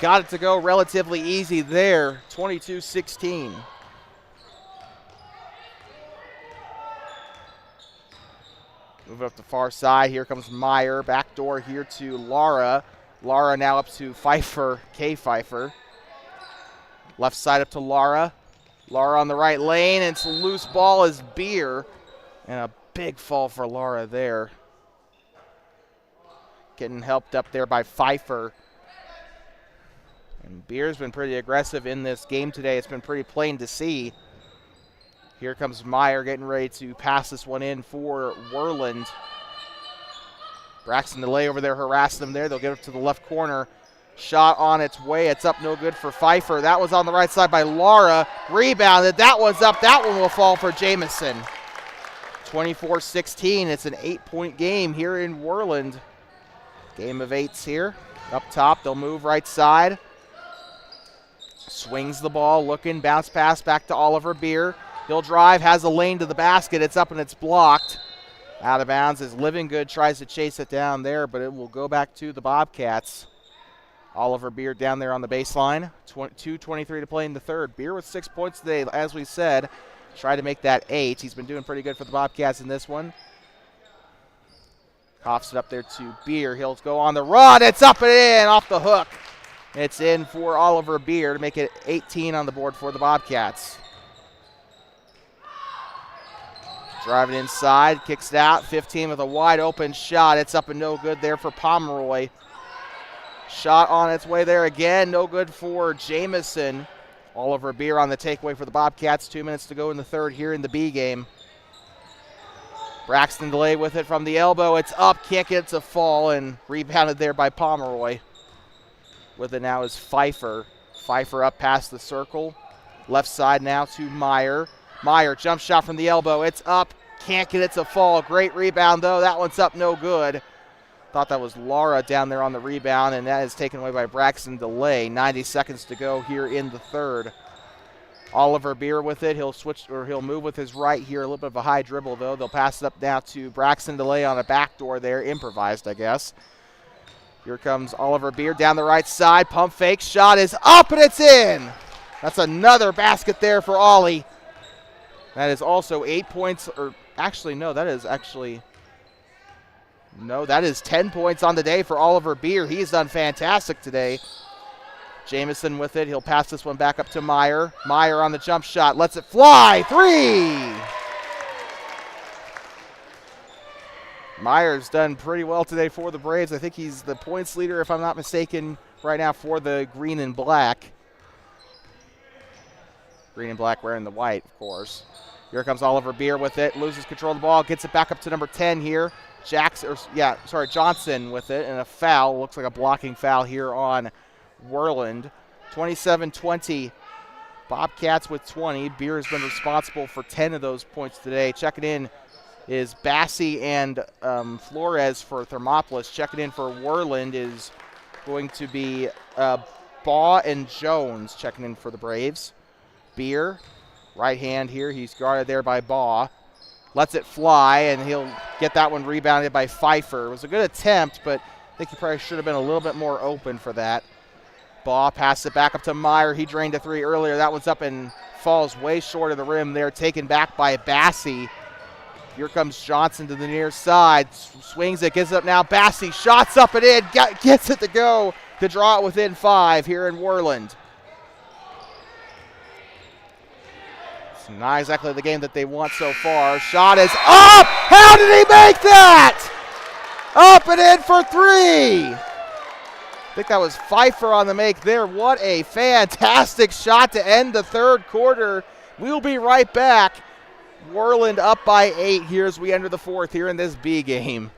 A: Got it to go relatively easy there. 22-16. Move up the far side. Here comes Meyer. Back door here to Lara. Lara now up to Pfeiffer. Kay Pfeiffer. Left side up to Lara. Lara on the right lane. And it's a loose ball is Beer. And a big fall for Lara there. Getting helped up there by Pfeiffer. And Beer's been pretty aggressive in this game today. It's been pretty plain to see. Here comes Meyer getting ready to pass this one in for Worland. Braxton Delay over there harassing them there. They'll get it to the left corner. Shot on its way. It's up no good for Pfeiffer. That was on the right side by Lara. Rebounded. That one's up. That one will fall for Jamison. 24-16. It's an 8-point game here in Worland. Game of eights here. Up top, they'll move right side. Swings the ball, looking, bounce pass back to Oliver Beer. He'll drive, has a lane to the basket. It's up and it's blocked. Out of bounds as Livingood tries to chase it down there, but it will go back to the Bobcats. Oliver Beer down there on the baseline. 2:23 to play in the third. Beer with 6 points today, as we said. Tried to make that 8. He's been doing pretty good for the Bobcats in this one. Coughs it up there to Beer. He'll go on the run. It's up and in off the hook. It's in for Oliver Beer to make it 18 on the board for the Bobcats. Driving inside, kicks it out. 15 with a wide open shot. It's up and no good there for Pomeroy. Shot on its way there again. No good for Jamison. Oliver Beer on the takeaway for the Bobcats. 2 minutes to go in the third here in the B game. Braxton Delay with it from the elbow. It's up, can't get it to fall, and rebounded there by Pomeroy. With it now is Pfeiffer. Pfeiffer up past the circle. Left side now to Meyer. Meyer, jump shot from the elbow. It's up, can't get it to fall. Great rebound, though. That one's up, no good. Thought that was Lara down there on the rebound, and that is taken away by Braxton Delay. 90 seconds to go here in the third. Oliver Beer with it. He'll switch, or he'll move with his right here. A little bit of a high dribble, though. They'll pass it up now to Braxton Delay on a backdoor there. Improvised, I guess. Here comes Oliver Beer down the right side. Pump fake. Shot is up, and it's in. That's another basket there for Ollie. That is also 8 points. Or actually, no, that is 10 points on the day for Oliver Beer. He's done fantastic today. Jamison with it. He'll pass this one back up to Meyer. Meyer on the jump shot. Lets it fly. 3! Meyer's done pretty well today for the Braves. I think he's the points leader, if I'm not mistaken, right now for the green and black. Green and black wearing the white, of course. Here comes Oliver Beer with it. Loses control of the ball. Gets it back up to number 10 here. Johnson with it. And a foul. Looks like a blocking foul here on Worland. 27-20. Bobcats with 20. Beer has been responsible for 10 of those points today. Checking in is Bassi and Flores for Thermopolis. Checking in for Worland is going to be Baugh and Jones checking in for the Braves. Beer, right hand here. He's guarded there by Baugh. Lets it fly, and he'll get that one rebounded by Pfeiffer. It was a good attempt, but I think he probably should have been a little bit more open for that. Baugh passes it back up to Meyer. He drained a 3 earlier. That one's up and falls way short of the rim there, taken back by Bassi. Here comes Johnson to the near side. Swings it, gets it up now. Bassi shots up and in. Gets it to go to draw it within 5 here in Worland. It's not exactly the game that they want so far. Shot is up! How did he make that? Up and in for 3. I think that was Pfeiffer on the make there. What a fantastic shot to end the third quarter. We'll be right back. Worland up by 8 here as we enter the fourth here in this B game.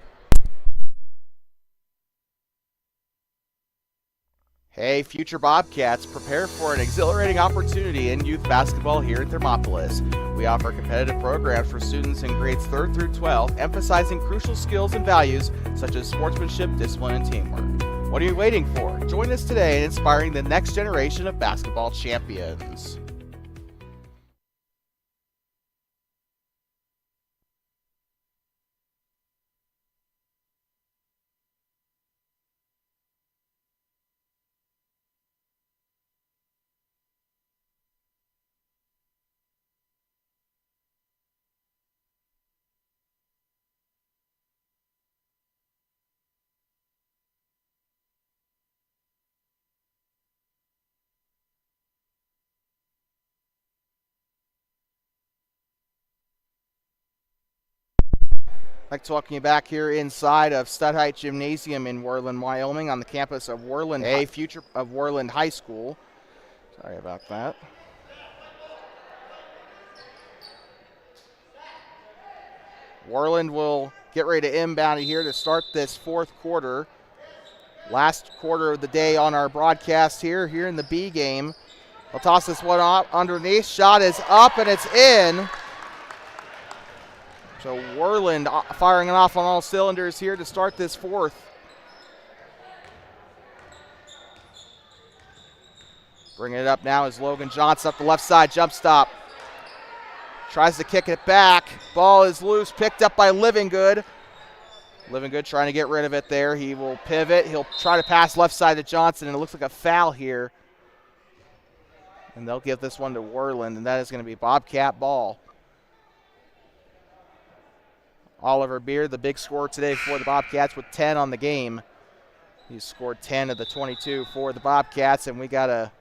A: Hey, future Bobcats, prepare for an exhilarating opportunity in youth basketball here at Thermopolis. We offer competitive programs for students in grades 3rd through 12th, emphasizing crucial skills and values such as sportsmanship, discipline, and teamwork. What are you waiting for? Join us today in inspiring the next generation of basketball champions. I'd like to welcome you back here inside of Stutheit Gymnasium in Worland, Wyoming, on the campus of Worland, future of Worland High School. Sorry about that. Worland will get ready to inbound here to start this fourth quarter. Last quarter of the day on our broadcast here in the B game. They'll toss this one up underneath. Shot is up and it's in. So Worland firing it off on all cylinders here to start this fourth. Bringing it up now is Logan Johnson up the left side, jump stop. Tries to kick it back. Ball is loose, picked up by Livingood. Livingood trying to get rid of it there. He will pivot. He'll try to pass left side to Johnson, and it looks like a foul here. And they'll give this one to Worland, and that is going to be Bobcat ball. Oliver Beer, the big scorer today for the Bobcats with 10 on the game. He's scored 10 of the 22 for the Bobcats, and we got a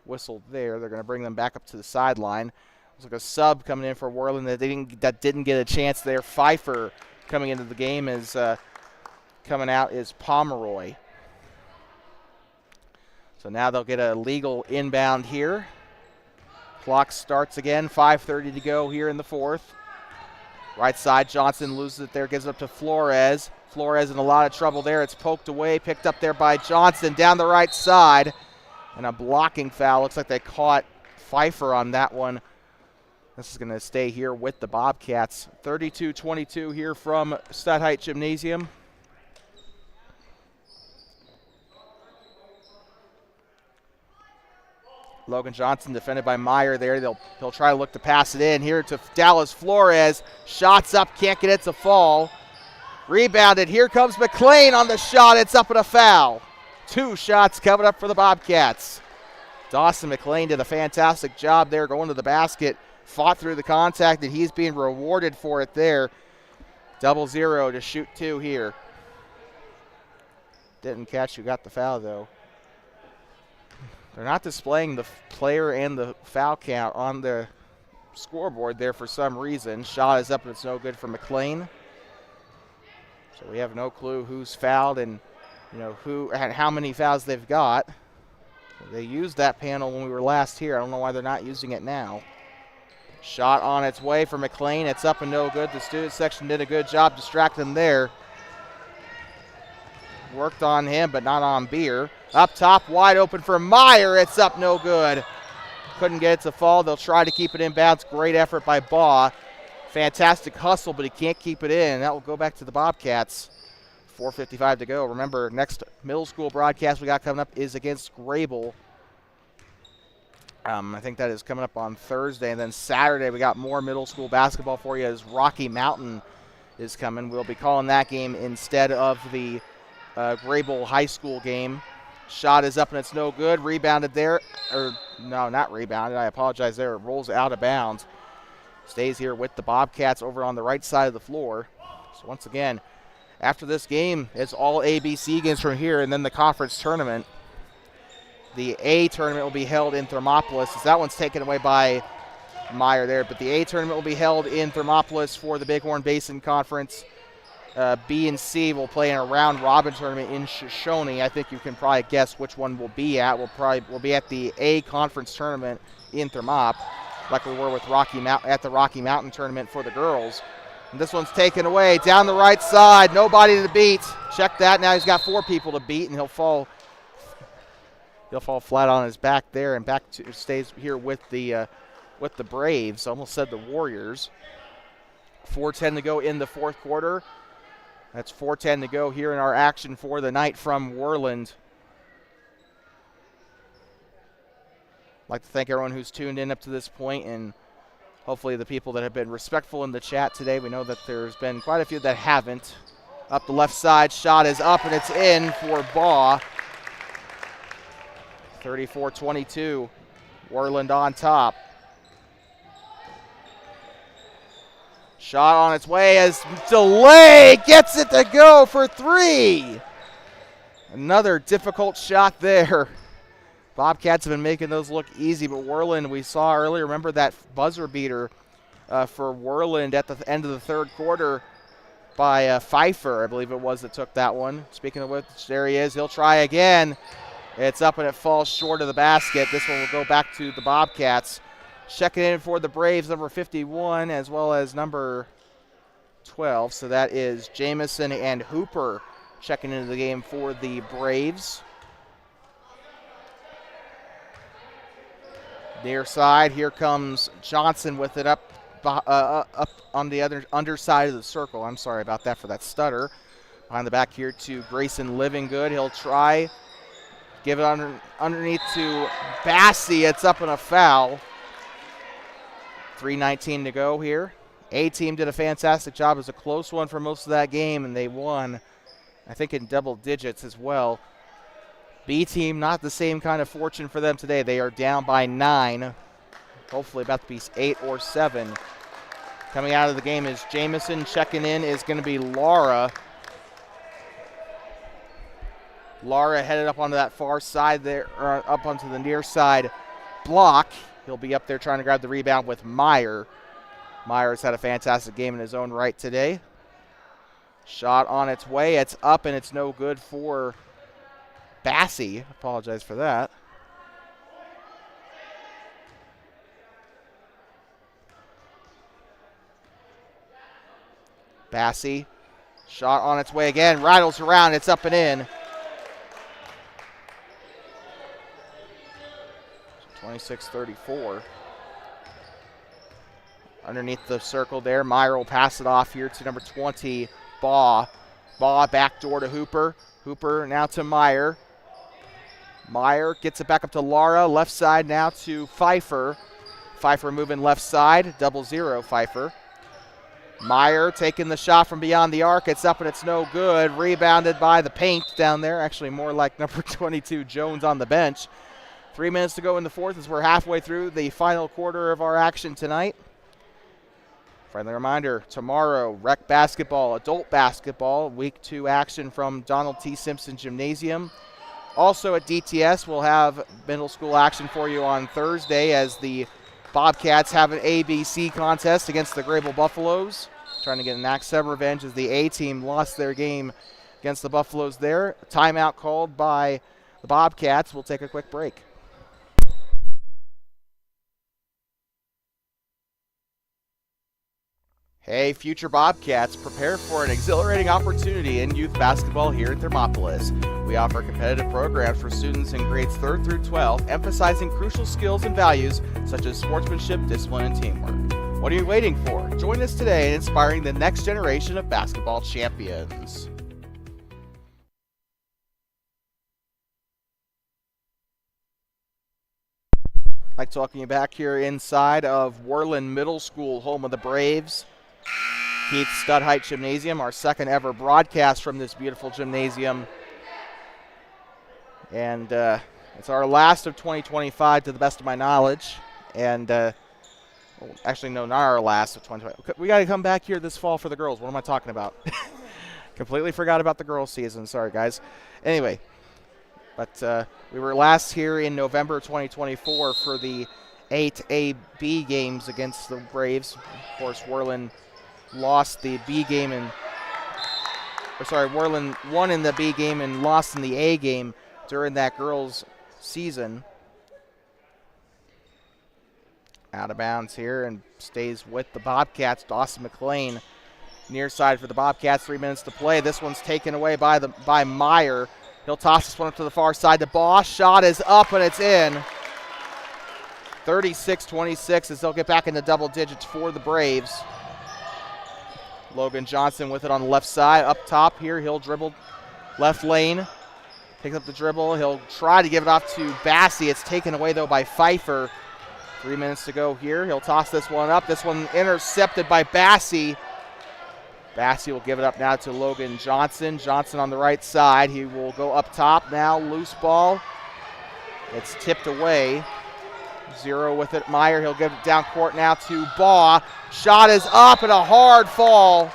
A: whistle there. They're going to bring them back up to the sideline. Looks like a sub coming in for Worland that didn't get a chance there. Pfeiffer coming into the game is coming out is Pomeroy. So now they'll get a legal inbound here. Clock starts again, 5:30 to go here in the fourth. Right side, Johnson loses it there, gives it up to Flores. Flores in a lot of trouble there. It's poked away, picked up there by Johnson down the right side. And a blocking foul. Looks like they caught Pfeiffer on that one. This is going to stay here with the Bobcats. 32-22 here from Stutheit Gymnasium. Logan Johnson defended by Meyer there. He'll try to look to pass it in here to Dallas Flores. Shots up, can't get it to fall. Rebounded. Here comes McLean on the shot. It's up and a foul. 2 shots coming up for the Bobcats. Dawson McLean did a fantastic job there going to the basket. Fought through the contact, and he's being rewarded for it there. 0-0 to shoot 2 here. Didn't catch who got the foul, though. They're not displaying the player and the foul count on the scoreboard there for some reason. Shot is up and it's no good for McLean. So we have no clue who's fouled and who and how many fouls they've got. They used that panel when we were last here. I don't know why they're not using it now. Shot on its way for McLean. It's up and no good. The student section did a good job distracting them there. Worked on him, but not on Beer. Up top, wide open for Meyer. It's up, no good. Couldn't get it to fall. They'll try to keep it in bounds. Great effort by Baugh. Fantastic hustle, but he can't keep it in. That will go back to the Bobcats. 4:55 to go. Remember, next middle school broadcast we got coming up is against Grable. I think that is coming up on Thursday. And then Saturday we got more middle school basketball for you as Rocky Mountain is coming. We'll be calling that game instead of the Grable High School game. Shot is up and it's no good. Rebounded there. No, not rebounded. I apologize there. It rolls out of bounds. Stays here with the Bobcats over on the right side of the floor. So once again, after this game, it's all ABC games from here, and then the conference tournament. The A tournament will be held in Thermopolis. So that one's taken away by Meyer there, but the A tournament will be held in Thermopolis for the Bighorn Basin Conference. B and C will play in a round-robin tournament in Shoshone. I think you can probably guess which one we'll be at. We'll be at the A conference tournament in Thermop, like we were with at the Rocky Mountain tournament for the girls. And this one's taken away down the right side. Nobody to beat. Check that. Now he's got 4 people to beat, and he'll fall flat on his back there, and stays here with the Braves. Almost said the Warriors. 4:10 to go in the fourth quarter. That's 4:10 to go here in our action for the night from Worland. I'd like to thank everyone who's tuned in up to this point, and hopefully the people that have been respectful in the chat today. We know that there's been quite a few that haven't. Up the left side, shot is up and it's in for Baugh. 34-22, Worland on top. Shot on its way as Delay gets it to go for 3. Worland, difficult shot there. Bobcats have been making those look easy, but Worland, we saw earlier, remember that buzzer beater for Worland at the end of the third quarter by Pfeiffer, I believe it was, that took that one. Speaking of which, there he is. He'll try again. It's up and it falls short of the basket. This one will go back to the Bobcats. Checking in for the Braves, number 51, as well as number 12. So that is Jamison and Hooper checking into the game for the Braves. Near side, here comes Johnson with it up on the underside of the circle. I'm sorry about that for that stutter. Behind the back here to Grayson Livingood. He'll try. Give it underneath to Bassey. It's up and a foul. 3:19 to go here. A-team did a fantastic job. It was a close one for most of that game, and they won, I think, in double digits as well. B-team, not the same kind of fortune for them today. They are down by 9. Hopefully about to be 8 or 7. Coming out of the game is Jamison. Checking in is going to be Laura. Laura headed up onto that far side there, or up onto the near side block. He'll be up there trying to grab the rebound with Meyer. Meyer's had a fantastic game in his own right today. Shot on its way. It's up and it's no good for Bassey. Apologize for that. Bassey. Shot on its way again. Rattles around. It's up and in. 26-34. Underneath the circle there, Meyer will pass it off here to number 20, Baugh. Baugh backdoor to Hooper. Hooper now to Meyer. Meyer gets it back up to Lara. Left side now to Pfeiffer. Pfeiffer moving left side. 0-0 Pfeiffer. Meyer taking the shot from beyond the arc. It's up and it's no good. Rebounded by the paint down there. Actually more like number 22, Jones, on the bench. 3 minutes to go in the fourth as we're halfway through the final quarter of our action tonight. Friendly reminder, tomorrow, rec basketball, adult basketball, week 2 action from Donald T. Simpson Gymnasium. Also at DTS, we'll have middle school action for you on Thursday as the Bobcats have an ABC contest against the Grable Buffaloes, trying to get an Act 7 revenge as the A team lost their game against the Buffaloes there. A timeout called by the Bobcats. We'll take a quick break. Hey, future Bobcats, prepare for an exhilarating opportunity in youth basketball here in Thermopolis. We offer competitive programs for students in grades 3rd through 12, emphasizing crucial skills and values such as sportsmanship, discipline, and teamwork. What are you waiting for? Join us today in inspiring the next generation of basketball champions. I'd like to welcome you back here inside of Worland Middle School, home of the Braves. Keith Stutheit Gymnasium, our second ever broadcast from this beautiful gymnasium. And it's our last of 2025 to the best of my knowledge. And actually, no, not our last of 2025. We got to come back here this fall for the girls. What am I talking about? Completely forgot about the girls season. Sorry, guys. Anyway, but we were last here in November 2024 for the 8A-B games against the Braves. Of course, Worland lost the B game Worland won in the B game and lost in the A game during that girls' season. Out of bounds here and stays with the Bobcats. Dawson McLean near side for the Bobcats. 3 minutes to play. This one's taken away by Meyer. He'll toss this one up to the far side to Boss. Shot is up and it's in. 36-26 as they'll get back into double digits for the Braves. Logan Johnson with it on the left side. Up top here, he'll dribble left lane. Picks up the dribble. He'll try to give it off to Bassey. It's taken away, though, by Pfeiffer. 3 minutes to go here. He'll toss this one up. This one intercepted by Bassey. Bassey will give it up now to Logan Johnson. Johnson on the right side. He will go up top now. Loose ball. It's tipped away. Zero with it. Meyer, he'll give it down court now to Baugh. Shot is up and a hard fall.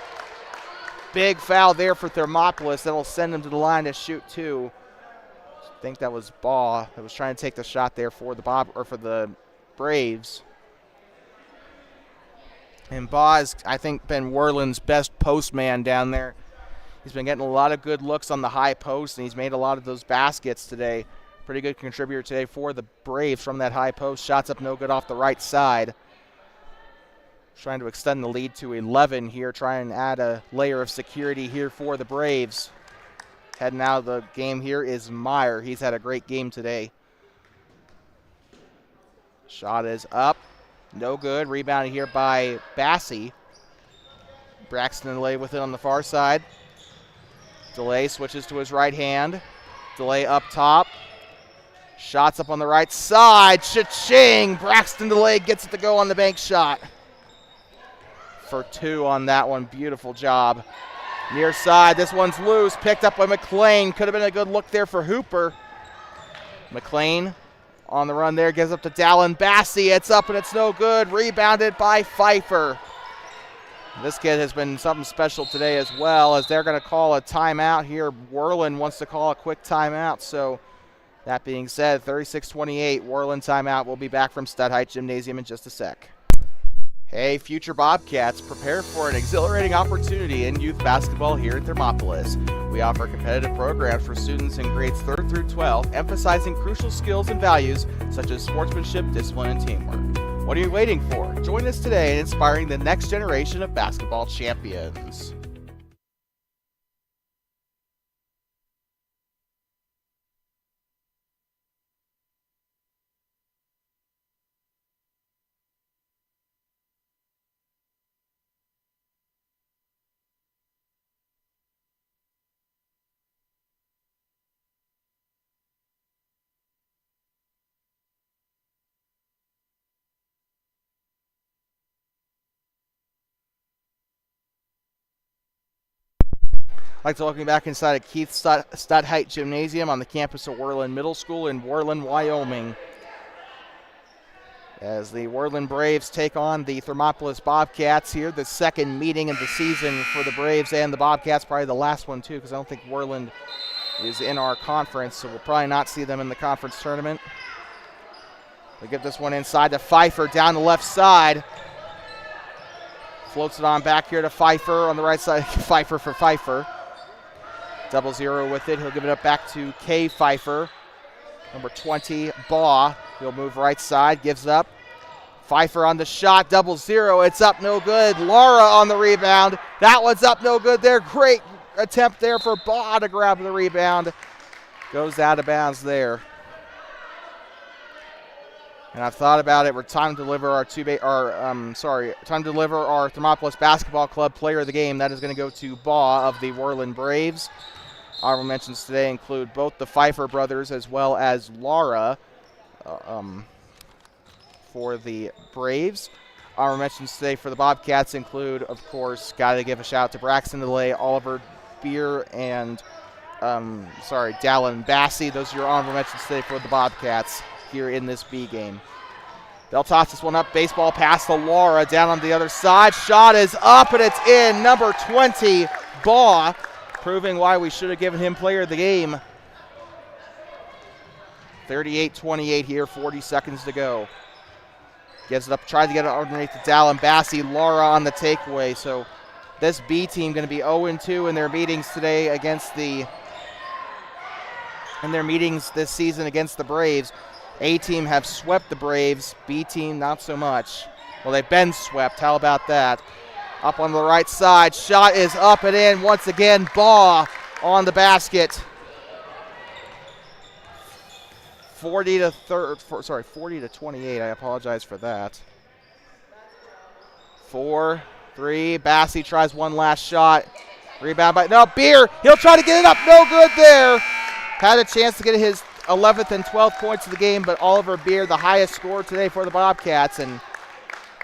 A: Big foul there for Thermopolis. That'll send him to the line to shoot two. I think that was Baugh that was trying to take the shot there for the Braves. And Baugh has, I think, been Worland's best postman down there. He's been getting a lot of good looks on the high post, and he's made a lot of those baskets today. Pretty good contributor today for the Braves from that high post. Shots up no good off the right side. Trying to extend the lead to 11 here. Trying to add a layer of security here for the Braves. Heading out of the game here is Meyer. He's had a great game today. Shot is up. No good. Rebounded here by Bassey. Braxton Delay with it on the far side. Delay switches to his right hand. Delay up top. Shots up on the right side. Cha-ching! Braxton Delay gets it to go on the bank shot. For two on that one. Beautiful job. Near side. This one's loose. Picked up by McLean. Could have been a good look there for Hooper. McLean on the run there. Gives up to Dallin Bassey. It's up and it's no good. Rebounded by Pfeiffer. This kid has been something special today as well, as they're going to call a timeout here. Worland wants to call a quick timeout. So that being said, 36-28, Worland timeout. We'll be back from Stutheit Gymnasium in just a sec. Hey, future Bobcats, prepare for an exhilarating opportunity in youth basketball here in Thermopolis. We offer competitive programs for students in grades 3rd through 12, emphasizing crucial skills and values such as sportsmanship, discipline, and teamwork. What are you waiting for? Join us today in inspiring the next generation of basketball champions. I'd like to welcome you back inside of Keith Stutheit Gymnasium on the campus of Worland Middle School in Worland, Wyoming. As the Worland Braves take on the Thermopolis Bobcats here, the second meeting of the season for the Braves and the Bobcats, probably the last one too, because I don't think Worland is in our conference, so we'll probably not see them in the conference tournament. They get this one inside to Pfeiffer down the left side. Floats it on back here to Pfeiffer on the right side. Pfeiffer for Pfeiffer. 0-0 with it. He'll give it up back to K. Pfeiffer. Number 20, Baugh. He'll move right side, gives it up. Pfeiffer on the shot, 0-0. It's up, no good. Lara on the rebound. That one's up, no good there. Great attempt there for Baugh to grab the rebound. Goes out of bounds there. And I've thought about it. We're time to deliver our time to deliver our Thermopolis Basketball Club Player of the Game. That is going to go to Baugh of the Worland Braves. Honorable mentions today include both the Pfeiffer brothers as well as Lara for the Braves. Honorable mentions today for the Bobcats include, of course, got to give a shout out to Braxton DeLay, Oliver Beer, and Dallin Bassey. Those are your honorable mentions today for the Bobcats here in this B game. They'll toss this one up. Baseball pass to Lara down on the other side. Shot is up and it's in. Number 20, Baugh, proving why we should have given him player of the game. 38-28 here, 40 seconds to go. Gives it up, tried to get it underneath to Dallin Bassey. Lara on the takeaway. So this B team going to be 0-2 in their meetings today against this season against the Braves. A team have swept the Braves. B team not so much. Well, they've been swept. How about that? Up on the right side. Shot is up and in. Once again, Baugh on the basket. 40-28. I apologize for that. 4-3. Bassey tries one last shot. Rebound by Beer. He'll try to get it up. No good there. Had a chance to get his 11th and 12th points of the game, but Oliver Beer, the highest scorer today for the Bobcats, and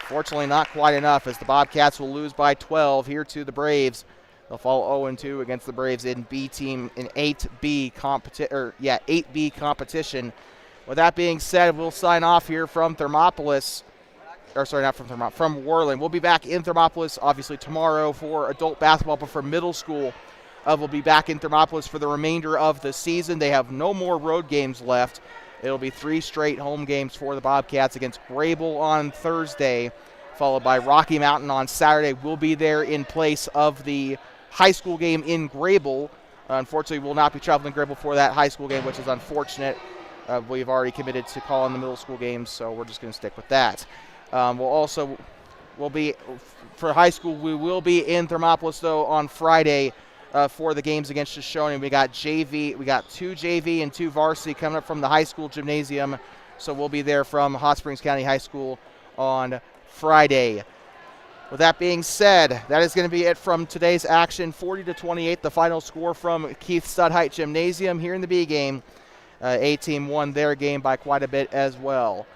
A: fortunately not quite enough as the Bobcats will lose by 12 here to the Braves. They'll fall 0-2 against the Braves in B team in 8B competition. With that being said, we'll sign off here from Thermopolis. From Worland. We'll be back in Thermopolis obviously tomorrow for adult basketball, but for middle school, we'll be back in Thermopolis for the remainder of the season. They have no more road games left. It'll be 3 straight home games for the Bobcats against Grable on Thursday, followed by Rocky Mountain on Saturday. We'll be there in place of the high school game in Grable. Unfortunately, we'll not be traveling Grable for that high school game, which is unfortunate. We've already committed to calling the middle school games, so we're just going to stick with that. For high school, we will be in Thermopolis, though, on Friday for the games against Shoshone. We got 2 JV and 2 varsity coming up from the high school gymnasium, so we'll be there from Hot Springs County High School on Friday. With that being said, that is going to be it from today's action. 40-28, the final score from Keith Stutheit Gymnasium here in the B game. A team won their game by quite a bit as well.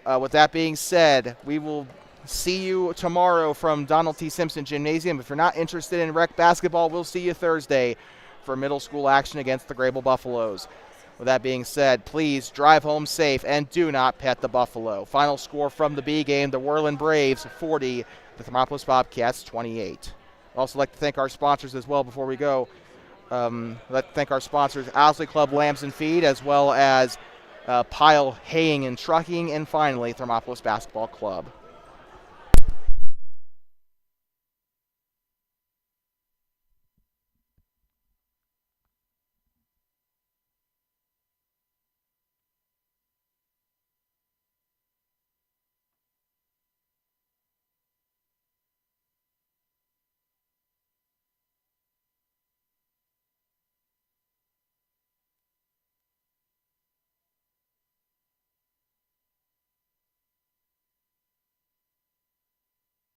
A: With that being said, we will see you tomorrow from Donald T. Simpson Gymnasium. If you're not interested in rec basketball, we'll see you Thursday for middle school action against the Grable Buffaloes. With that being said, please drive home safe and do not pet the Buffalo. Final score from the B game, the Worland Braves 40, the Thermopolis Bobcats 28. I'd also like to thank our sponsors as well before we go. I'd like to thank our sponsors, Owsley Club Lambs and Feed, as well as Pile Haying and Trucking, and finally, Thermopolis Basketball Club.